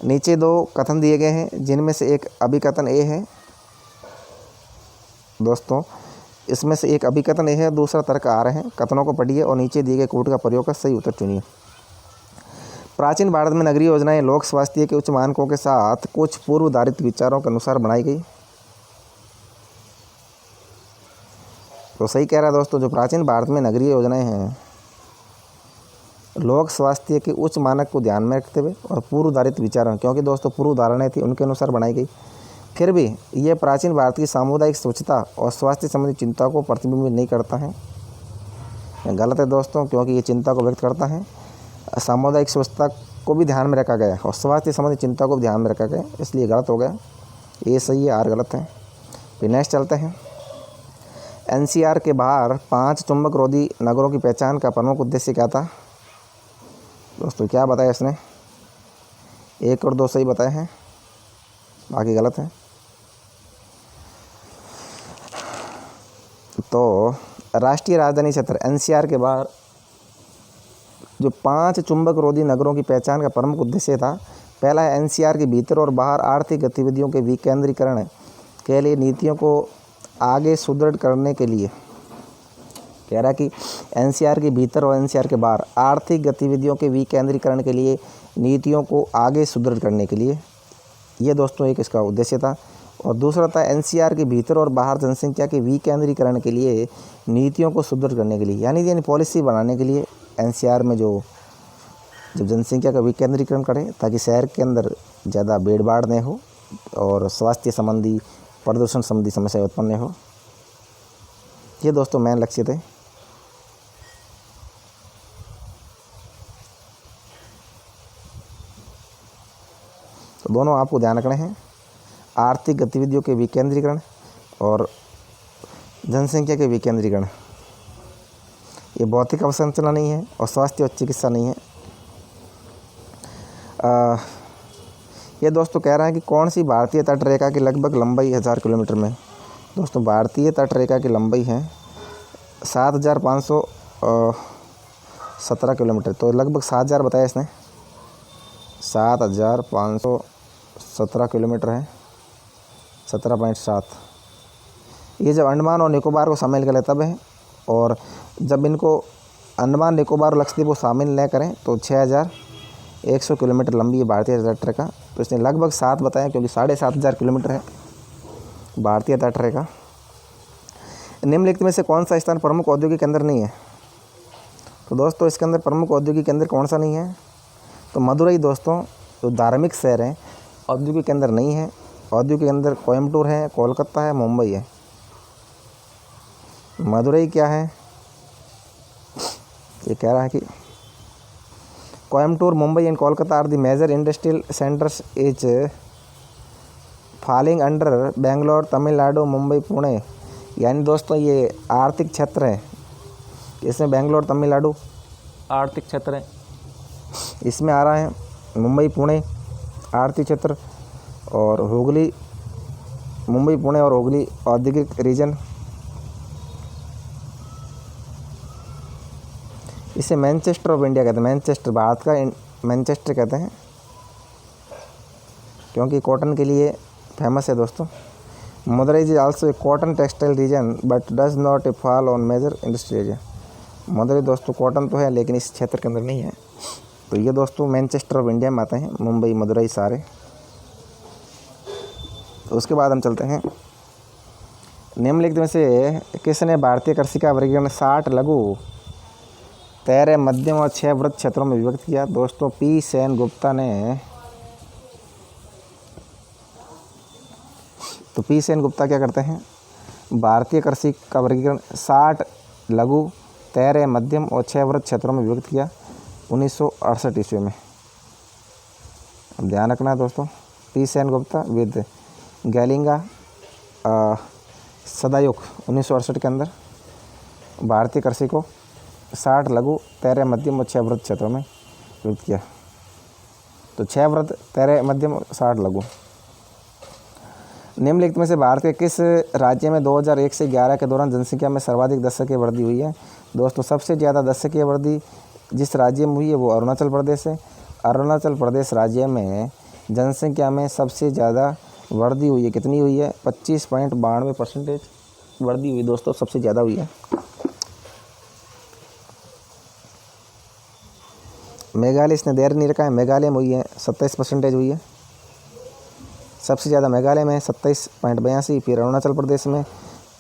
नीचे 2 कथन दिए गए हैं, जिनमें से एक अभिकथन ए है। दोस्तों इसमें से एक अभिकथन ए है, दूसरा तर्क आर है। कथनों को पढ़िए और नीचे दिए गए कोड का प्रयोग कर सही उत्तर चुनिए। प्राचीन भारत में नगरीय योजनाएं लोक स्वास्थ्य के उच्च मानकों के साथ कुछ पूर्व धारित विचारों के अनुसार बनाई गई। तो सही कह रहा है दोस्तों, जो प्राचीन भारत में नगरीय योजनाएं हैं लोक स्वास्थ्य के उच्च मानक को ध्यान में रखते हुए और पूर्व धारित विचारों, क्योंकि दोस्तों पूर्व धारणाएं थी उनके अनुसार बनाई गई, फिर भी ये प्राचीन भारत की सामुदायिक स्वच्छता और स्वास्थ्य संबंधी चिंता को प्रतिबिंबित नहीं करता है। गलत है दोस्तों, क्योंकि ये चिंता को व्यक्त करता है। सामुदायिक स्वच्छता को भी ध्यान में रखा गया और स्वास्थ्य संबंधी चिंता को भी ध्यान में रखा गया, इसलिए गलत हो गया। ये सही है, आर गलत है। फिर नेक्स्ट चलते हैं। एनसीआर के बाहर 5 चुंबक रोधी नगरों की पहचान का प्रमुख उद्देश्य क्या था? दोस्तों क्या बताया इसने? 1 और 2 सही बताए हैं, बाकी गलत है। तो राष्ट्रीय राजधानी क्षेत्र एनसीआर के बाहर जो 5 चुंबक रोधी नगरों की पहचान का प्रमुख उद्देश्य था, पहला है एनसीआर के भीतर और बाहर आर्थिक गतिविधियों के विकेंद्रीकरण के लिए नीतियों को आगे सुदृढ़ करने के लिए। कह रहा है कि एनसीआर के भीतर और एनसीआर के बाहर आर्थिक गतिविधियों के विकेंद्रीकरण के लिए नीतियों को आगे सुदृढ़ करने के लिए, ये दोस्तों एक इसका उद्देश्य था। और दूसरा था एनसीआर के भीतर और बाहर जनसंख्या के विकेंद्रीकरण के लिए नीतियों को सुदृढ़ करने के लिए, यानी पॉलिसी बनाने के लिए एनसीआर में जो जब जनसंख्या का विकेंद्रीकरण करें ताकि शहर के अंदर ज़्यादा भीड़ भाड़ नहीं हो और स्वास्थ्य संबंधी प्रदूषण संबंधी समस्या उत्पन्न नहीं हो। ये दोस्तों मेन लक्ष्य थे। तो दोनों आपको ध्यान रखने हैं, आर्थिक गतिविधियों के विकेंद्रीकरण और जनसंख्या के विकेंद्रीकरण। ये भौतिक अवसंरचना नहीं है और स्वास्थ्य और चिकित्सा नहीं है। ये दोस्तों कह रहा है कि कौन सी भारतीय तट रेखा की लगभग लंबाई 1000 किलोमीटर में? दोस्तों भारतीय तट रेखा की लंबाई है 7517 किलोमीटर। तो लगभग 7000 बताया इसने, 7517 किलोमीटर है, 17.7। ये जब अंडमान और निकोबार को शामिल करें तब है, और जब इनको अंडमान निकोबार और लक्षद्वीप को शामिल न करें तो 6100 किलोमीटर लंबी है भारतीय तट रेखा। तो इसने लगभग 7 बताया, क्योंकि 7500 किलोमीटर है भारतीय तट रेखा। निम्नलिखित में से कौन सा स्थान प्रमुख औद्योगिक केंद्र नहीं है? तो दोस्तों इसके अंदर प्रमुख औद्योगिक केंद्र कौन सा नहीं है? तो मदुरई दोस्तों जो धार्मिक शहर है, औद्योगिक केंद्र नहीं है। औद्योगिक केंद्र कोयम्बटूर है, कोलकाता है, मुंबई है। मदुरई क्या है? ये कह रहा है कि Coimbatore, Mumbai and Kolkata are the major industrial centres is falling under Bangalore, Tamil Nadu, Mumbai, Pune. यानी दोस्तों ये आर्थिक क्षेत्र है, इसमें बेंगलोर, तमिलनाडु आर्थिक क्षेत्र है, इसमें आ रहा है मुंबई, पुणे आर्थिक क्षेत्र, और हुगली, मुंबई, पुणे और हुगली औद्योगिक रीजन। इसे मैनचेस्टर ऑफ इंडिया कहते हैं। मैनचेस्टर, भारत का मैनचेस्टर कहते हैं, क्योंकि कॉटन के लिए फेमस है दोस्तों। Madurai is also a cotton textile region but does not a fall on major industry area. Madurai दोस्तों कॉटन तो है लेकिन इस क्षेत्र के अंदर नहीं है। तो ये दोस्तों मैनचेस्टर ऑफ इंडिया में आते हैं, मुंबई, मदुरई सारे। तो उसके बाद हम चलते हैं, निम्नलिखित में से किसने भारतीय कृषि का वर्गीकरण 60 लघु, तैरे, मध्यम और 6 वृत्त क्षेत्रों में विभक्त किया? दोस्तों पी सेन गुप्ता ने। तो पी सेन गुप्ता क्या करते हैं? भारतीय कृषि का वर्गीकरण 60 लघु, तैरे, मध्यम और 6 वृत्त क्षेत्रों में विभक्त किया 1968 ईस्वी में। अब ध्यान रखना है दोस्तों, पी सेन गुप्ता विद गैलिंगा सदायुग 1968 के अंदर भारतीय कृषि को 60 लघु, तैरे, मध्यम और 6 वृत्त क्षेत्रों में विभक्त किया। तो 6 वृत्त, तैरे, मध्यम और 60 लघु। निम्नलिखित में से भारत के किस राज्य में 2001 से 11 के दौरान जनसंख्या में सर्वाधिक दशकीय वृद्धि हुई है? दोस्तों सबसे ज़्यादा दशकीय वृद्धि जिस राज्य में हुई है वो अरुणाचल प्रदेश है। अरुणाचल प्रदेश राज्य में जनसंख्या में सबसे ज़्यादा वृद्धि हुई है। कितनी हुई है? 25.92% वृद्धि हुई दोस्तों, सबसे ज़्यादा हुई है। मेघालय इसने देर नहीं रखा है, मेघालय में हुई है 27% हुई है, सबसे ज़्यादा मेघालय में 27.82, फिर अरुणाचल प्रदेश में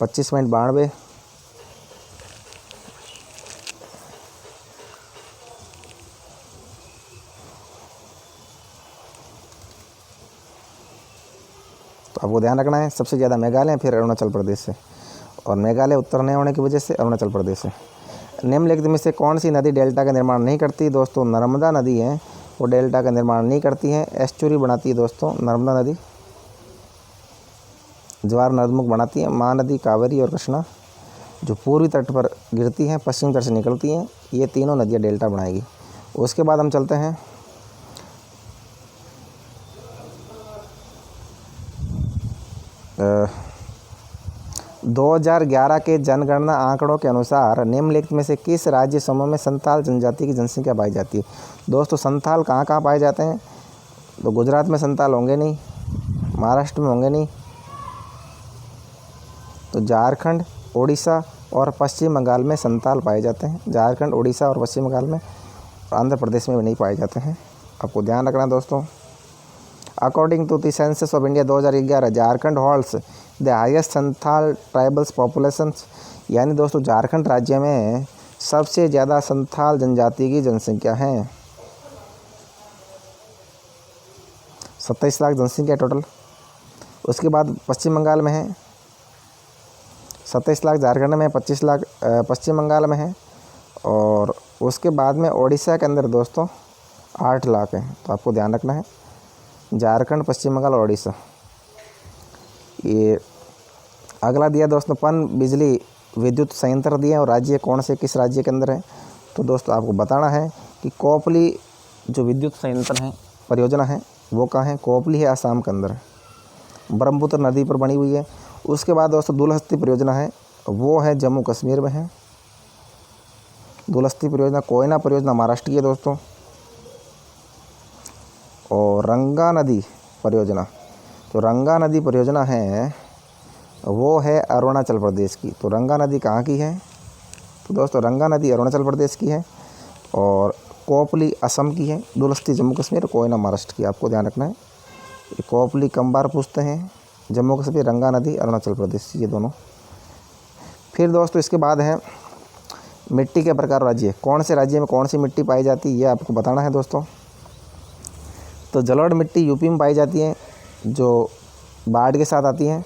25.92, तो आपको ध्यान रखना है, सबसे ज़्यादा मेघालय फिर अरुणाचल प्रदेश से, और मेघालय उत्तर नहीं होने की वजह से अरुणाचल प्रदेश से। निम्नलिखित में से कौन सी नदी डेल्टा का निर्माण नहीं करती? दोस्तों नर्मदा नदी है, वो डेल्टा का निर्माण नहीं करती है, एस्चुरी बनाती है दोस्तों नर्मदा नदी, ज्वार नदमुख बनाती है। महानदी कावेरी और कृष्णा जो पूर्वी तट पर गिरती हैं, पश्चिम तट से निकलती हैं, ये तीनों नदियाँ डेल्टा बनाएगी। उसके बाद हम चलते हैं 2011 के जनगणना आंकड़ों के अनुसार निम्नलिखित में से किस राज्य समूह में संथाल जनजाति की जनसंख्या पाई जाती है? दोस्तों संथाल कहाँ कहाँ पाए जाते हैं? तो गुजरात में संथाल होंगे नहीं, महाराष्ट्र में होंगे नहीं, तो झारखंड, उड़ीसा और पश्चिम बंगाल में संथाल पाए जाते हैं। झारखंड, उड़ीसा और पश्चिम बंगाल में, आंध्र प्रदेश में भी नहीं पाए जाते हैं। आपको ध्यान रखना दोस्तों। According to the census of India 2011, Jharkhand holds the highest Santhal tribals populations, यानी दोस्तों झारखंड राज्य में सबसे ज़्यादा संथाल जनजाति की जनसंख्या है। 27 लाख जनसंख्या टोटल। उसके बाद पश्चिम बंगाल में है 27 लाख, झारखंड में 25 लाख पश्चिम बंगाल में है, और उसके बाद में ओडिशा के अंदर दोस्तों 8 लाख है। तो आपको ध्यान रखना है, झारखंड, पश्चिम बंगाल और ओडिशा। ये अगला दिया दोस्तों पन बिजली विद्युत संयंत्र दिए, और राज्य कौन से किस राज्य के अंदर है? तो दोस्तों आपको बताना है कि कोपली जो विद्युत संयंत्र है, परियोजना है, वो कहाँ है? कोपली है, आसाम के अंदर है, ब्रह्मपुत्र नदी पर बनी हुई है। उसके बाद दोस्तों दुलहस्ती परियोजना है, वो है जम्मू कश्मीर में है। दुलहस्ती परियोजना। कोयना परियोजना महाराष्ट्र की है दोस्तों। और रंगा नदी परियोजना, तो रंगा नदी परियोजना है, वो है अरुणाचल प्रदेश की। तो रंगा नदी कहाँ की है? तो दोस्तों रंगा नदी अरुणाचल प्रदेश की है, और कोपली असम की है, दुलहस्ती जम्मू कश्मीर, कोयना महाराष्ट्र की। आपको ध्यान रखना है, ये कोपली कम बार पूछते हैं, जम्मू कश्मीर, रंगा नदी अरुणाचल प्रदेश, ये दोनों। फिर दोस्तों इसके बाद है मिट्टी के प्रकार राज्य, कौन से राज्य में कौन सी मिट्टी पाई जाती है, ये आपको बताना है दोस्तों। तो जलोढ़ मिट्टी यूपी में पाई जाती है, जो बाढ़ के साथ आती है।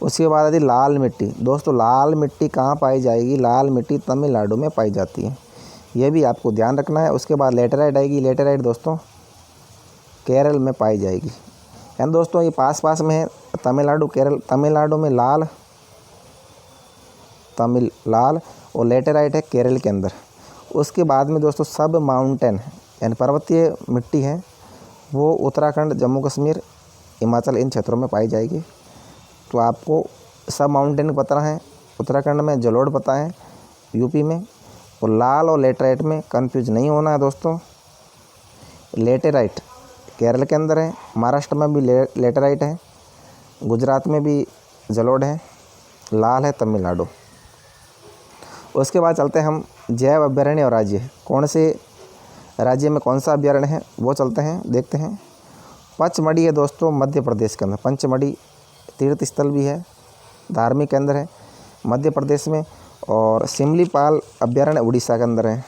उसके बाद आती लाल मिट्टी। दोस्तों लाल मिट्टी कहाँ पाई जाएगी? लाल मिट्टी तमिलनाडु में पाई जाती है, ये भी आपको ध्यान रखना है। उसके बाद लेटेराइट आएगी, लेटेराइट दोस्तों केरल में पाई जाएगी। यानी दोस्तों ये पास पास में है, तमिलनाडु, केरल। तमिलनाडु में लाल और लेटेराइट है केरल के अंदर। उसके बाद में दोस्तों सब माउंटेन यानी पर्वतीय मिट्टी है, वो उत्तराखंड, जम्मू कश्मीर, हिमाचल, इन क्षेत्रों में पाई जाएगी। तो आपको सब माउंटेन पता है, उत्तराखंड में जलोढ़ पता है, यूपी में, और लाल और लेटेराइट में कंफ्यूज नहीं होना है दोस्तों। लेटेराइट केरल के अंदर है, महाराष्ट्र में भी लेटेराइट है, गुजरात में भी जलोढ़ है, लाल है तमिलनाडु। उसके बाद चलते हैं हम जैव अभयारण्य और राज्य, कौन से राज्य में कौन सा अभयारण्य है वो चलते हैं, देखते हैं। पचमढ़ी है दोस्तों मध्य प्रदेश के अंदर, पंचमढ़ी तीर्थ स्थल भी है, धार्मिक केंद्र है मध्य प्रदेश में। और सिमलीपाल अभयारण्य उड़ीसा के अंदर है,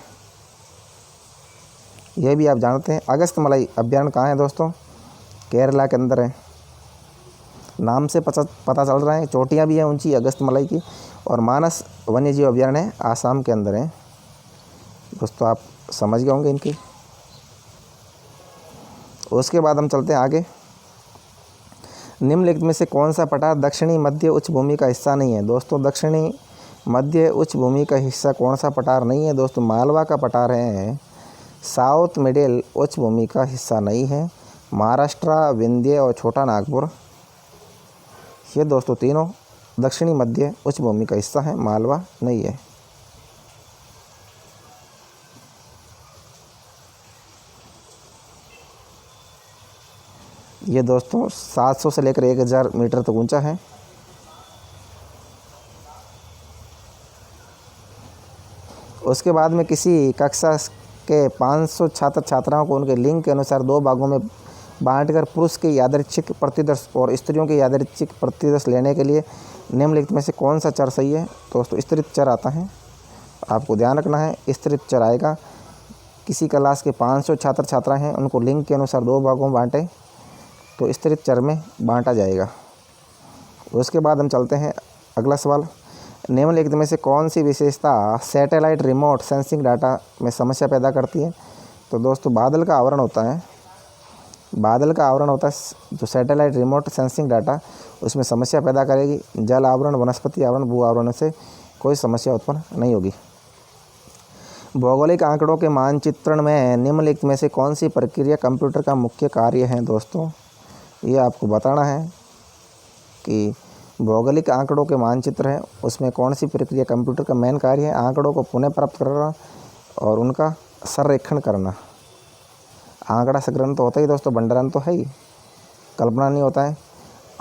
यह भी आप जानते हैं। अगस्तमलाई अभयारण्य कहाँ है दोस्तों? केरला के अंदर है, नाम से पता चल रहा है, चोटियाँ भी हैं ऊंची अगस्तमलाई की। और मानस वन्यजीव अभयारण्य आसाम के अंदर है दोस्तों, आप समझ गए होंगे इनकी। उसके बाद हम चलते हैं आगे। निम्नलिखित में से कौन सा पठार दक्षिणी मध्य उच्च भूमि का हिस्सा नहीं है? दोस्तों दक्षिणी मध्य उच्च भूमि का हिस्सा कौन सा पठार नहीं है? दोस्तों मालवा का पठार है, साउथ मिडिल उच्च भूमि का हिस्सा नहीं है। महाराष्ट्र, विंध्य और छोटा नागपुर, ये दोस्तों तीनों दक्षिणी मध्य उच्च भूमि का हिस्सा है, मालवा नहीं है। ये दोस्तों 700 से लेकर 1000 मीटर तक ऊंचा है। उसके बाद में किसी कक्षा के 500 छात्र छात्राओं को उनके लिंग के अनुसार 2 भागों में बांटकर पुरुष के यादृच्छिक प्रतिदर्श और स्त्रियों के यादृच्छिक प्रतिदर्श लेने के लिए निम्नलिखित में से कौन सा चर सही है? दोस्तों स्त्रीत चर आता है, आपको ध्यान रखना है। स्त्रीत चर आएगा, किसी क्लास के 500 छात्र छात्रा हैं, उनको लिंग के अनुसार 2 भागों में बांटे तो स्त्रीत चर में बांटा जाएगा। उसके बाद हम चलते हैं अगला सवाल। निम्नलिखित में से कौन सी विशेषता सैटेलाइट रिमोट सेंसिंग डाटा में समस्या पैदा करती है? तो दोस्तों बादल का आवरण होता है, बादल का आवरण होता है जो सैटेलाइट रिमोट सेंसिंग डाटा, उसमें समस्या पैदा करेगी। जल आवरण, वनस्पति आवरण, भू आवरण से कोई समस्या उत्पन्न नहीं होगी। भौगोलिक आंकड़ों के मानचित्रण में निम्नलिखित में से कौन सी प्रक्रिया कंप्यूटर का मुख्य कार्य है? दोस्तों ये आपको बताना है कि भौगोलिक आंकड़ों के मानचित्र है, उसमें कौन सी प्रक्रिया कंप्यूटर का मेन कार्य है? आंकड़ों को पुनः प्राप्त करना और उनका संरेखण करना। आंकड़ा संग्रहण तो होता ही दोस्तों, भंडारण तो है ही, कल्पना नहीं होता है।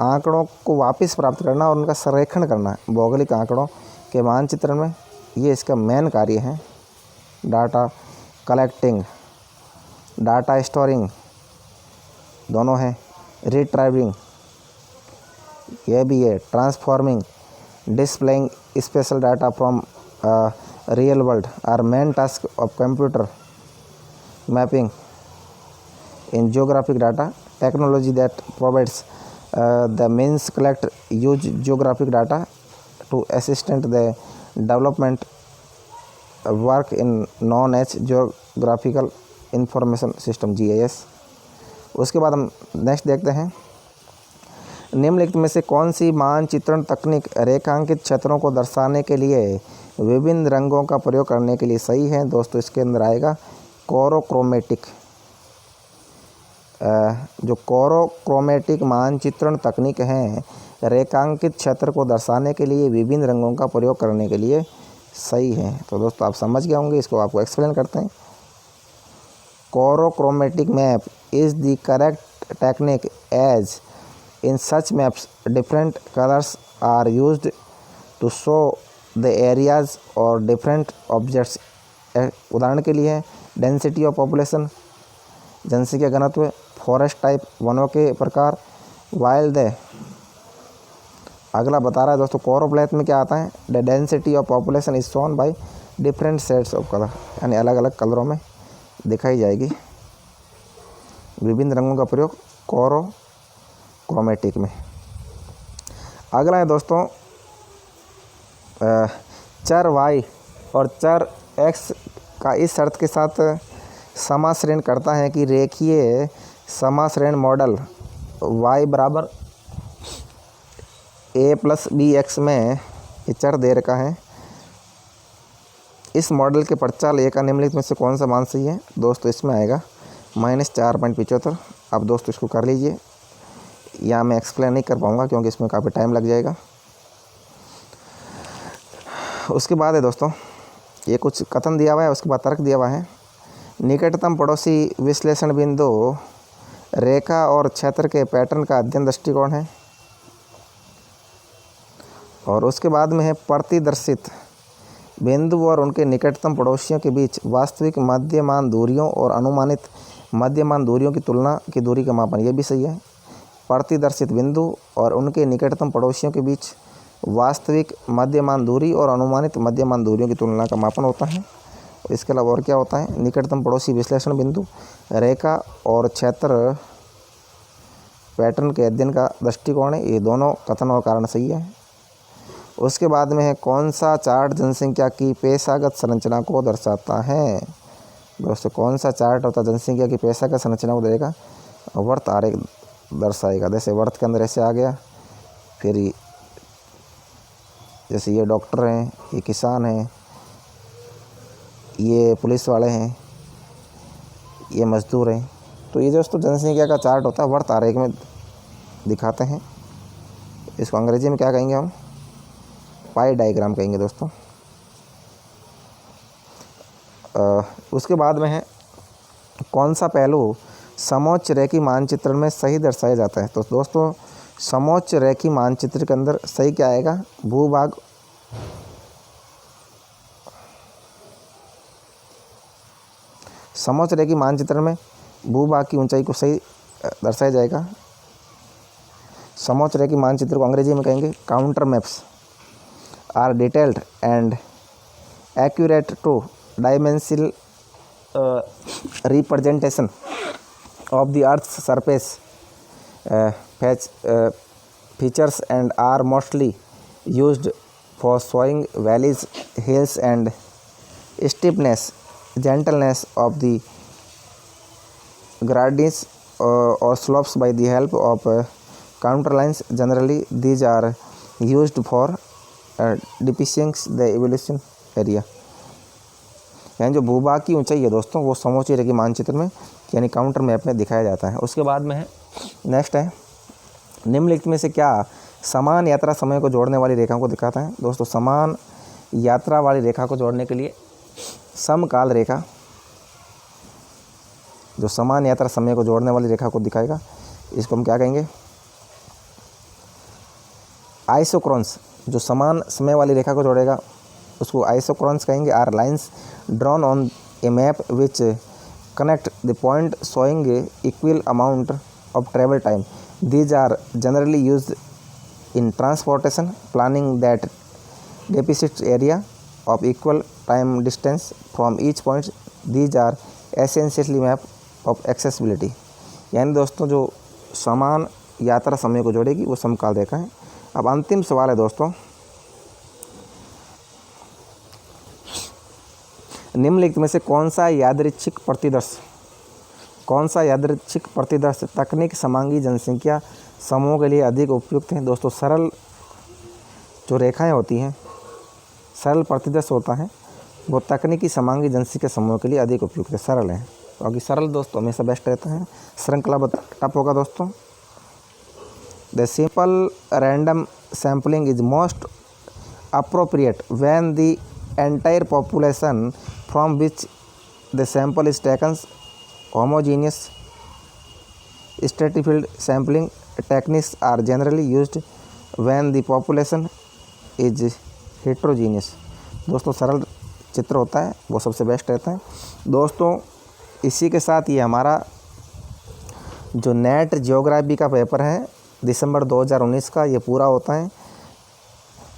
आंकड़ों को वापस प्राप्त करना और उनका संरेखण करना भौगोलिक आंकड़ों के मानचित्रण में, ये इसका मेन कार्य है। डाटा कलेक्टिंग, डाटा स्टोरिंग दोनों हैं। रिट्राइविंग ये भी है। Transforming, displaying spatial data from real world are main task of computer. Mapping in geographic data technology that provides the means collect use geographic data to assist the development work in known as geographical information system GIS। उसके बाद हम नेक्स्ट देखते हैं, निम्नलिखित में से कौन सी मानचित्रण तकनीक रेखांकित क्षेत्रों को दर्शाने के लिए विभिन्न रंगों का प्रयोग करने के लिए सही है? दोस्तों इसके अंदर आएगा कोरोक्रोमेटिक। जो कोरोक्रोमेटिक मानचित्रण तकनीक है रेखांकित क्षेत्र को दर्शाने के लिए विभिन्न रंगों का प्रयोग करने के लिए सही है। तो दोस्तों आप समझ गए होंगे, इसको आपको एक्सप्लेन करते हैं। Chorochromatic map is the correct technique as in such maps different colours are used to show the areas और डिफरेंट ऑब्जेक्ट्स। उदाहरण के लिए डेंसिटी ऑफ पॉपुलेशन, जनसंख्या घनत्व, फॉरेस्ट टाइप वनों के प्रकार, वाइल्ड द। अगला बता रहा है दोस्तों कोरोप्लेथ में क्या आता है? The density of population is shown by different shades of colour, यानी अलग अलग कलरों में दिखाई जाएगी। विभिन्न रंगों का प्रयोग कोरोक्रोमेटिक में। अगला है दोस्तों चर y और चर x का इस शर्त के साथ समाश्रयण करता है कि रेखीय समाश्रयण मॉडल y बराबर a+bx में ये चर दे रखा है। इस मॉडल के प्रचाल a का निम्नलिखित में से कौन सा मान सही है? दोस्तों इसमें आएगा -4.75। अब दोस्तों इसको कर लीजिए, या मैं एक्सप्लेन नहीं कर पाऊँगा क्योंकि इसमें काफ़ी टाइम लग जाएगा। उसके बाद है दोस्तों ये कुछ कथन दिया हुआ है, उसके बाद तर्क दिया हुआ है। निकटतम पड़ोसी विश्लेषण बिंदु रेखा और क्षेत्र के पैटर्न का अध्ययन दृष्टिकोण है। और उसके बाद में है प्रतिदर्शित बिंदु और उनके निकटतम पड़ोसियों के बीच वास्तविक मध्यमान दूरियों और अनुमानित मध्यमान दूरियों की तुलना की दूरी का मापन, ये भी सही है। प्रतिदर्शित बिंदु और उनके निकटतम पड़ोसियों के बीच वास्तविक मध्यमान दूरी और अनुमानित मध्यमान दूरियों की तुलना का मापन होता है। इसके अलावा और क्या होता है? निकटतम पड़ोसी विश्लेषण बिंदु, रेखा और क्षेत्र पैटर्न के अध्ययन का दृष्टिकोण है। ये दोनों कथन और कारण सही है। उसके बाद में है कौन सा चार्ट जनसंख्या की पेशागत संरचना को दर्शाता है? दोस्तों कौन सा चार्ट होता है जनसंख्या की पेशागत संरचना को देगा? वर्त आरेख दर्शाएगा। जैसे वर्त के अंदर ऐसे आ गया, फिर जैसे ये डॉक्टर हैं, ये किसान हैं, ये पुलिस वाले हैं, ये मजदूर हैं। तो ये दोस्तों जनसंख्या का चार्ट होता है, वर्त आरेख में दिखाते हैं। इसको अंग्रेजी में क्या कहेंगे हम? पाई डायग्राम कहेंगे दोस्तों। उसके बाद में है कौन सा पहलू समोच्च रेखी मानचित्रण में सही दर्शाया जाता है। तो दोस्तों समोच्च रेखी मानचित्र के अंदर सही क्या आएगा? भूभाग समोच्च रेखी मानचित्र में भूभाग की ऊंचाई को सही दर्शाया जाएगा। समोच्च रेखी मानचित्र को अंग्रेजी में कहेंगे contour maps are detailed and accurate two dimensional representation of the earth's surface features and are mostly used for showing valleys, hills and steepness, gentleness of the gradients or slopes by the help of counterlines. Generally, these are used for depicting the evolution area. यानी जो भूभाग की ऊंचाई है दोस्तों वो समोच्च रेखी मानचित्र में यानी काउंटर मैप में दिखाया जाता है। उसके बाद में है नेक्स्ट है निम्नलिखित में से क्या समान यात्रा समय को जोड़ने वाली रेखा को दिखाता है? दोस्तों समान यात्रा वाली रेखा को जोड़ने के लिए समकाल रेखा, जो समान यात्रा समय को जोड़ने वाली रेखा को दिखाएगा, इसको हम क्या कहेंगे? आइसोक्रोन्स। जो समान समय वाली रेखा को जोड़ेगा उसको आइसोक्रोन्स कहेंगे। Are lines drawn on a map which connect the point showing a equal amount of travel time. These are generally used in transportation planning that depicts area of equal time distance from each point. These are essentially map of accessibility. यानी दोस्तों जो समान यात्रा समय को जोड़ेगी वो समकाल रेखा है। अब अंतिम सवाल है दोस्तों, निम्नलिखित में से कौन सा यादृच्छिक प्रतिदर्श तकनीक समांगी जनसंख्या समूह के लिए अधिक उपयुक्त है? दोस्तों सरल जो रेखाएं होती हैं, सरल प्रतिदर्श होता है, वो तकनीकी समांगी जनसंख्या समूह के लिए अधिक उपयुक्त है, सरल है, क्योंकि सरल दोस्तों हमेशा बेस्ट रहता है। श्रृंखलाबद्ध टफ होगा दोस्तों। The simple random sampling is most appropriate when the entire population from which the sample is taken homogeneous. Stratified sampling techniques are generally used when the population is heterogeneous. दोस्तों सरल चित्र होता है वो सबसे बेस्ट रहता है। दोस्तों इसी के साथ ये हमारा जो नेट जियोग्राफी का पेपर है दिसंबर 2019 का ये पूरा होता है।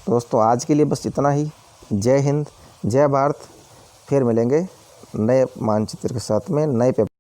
दोस्तों आज के लिए बस इतना ही। जय हिंद, जय भारत। फिर मिलेंगे नए मानचित्र के साथ में, नए पेपर।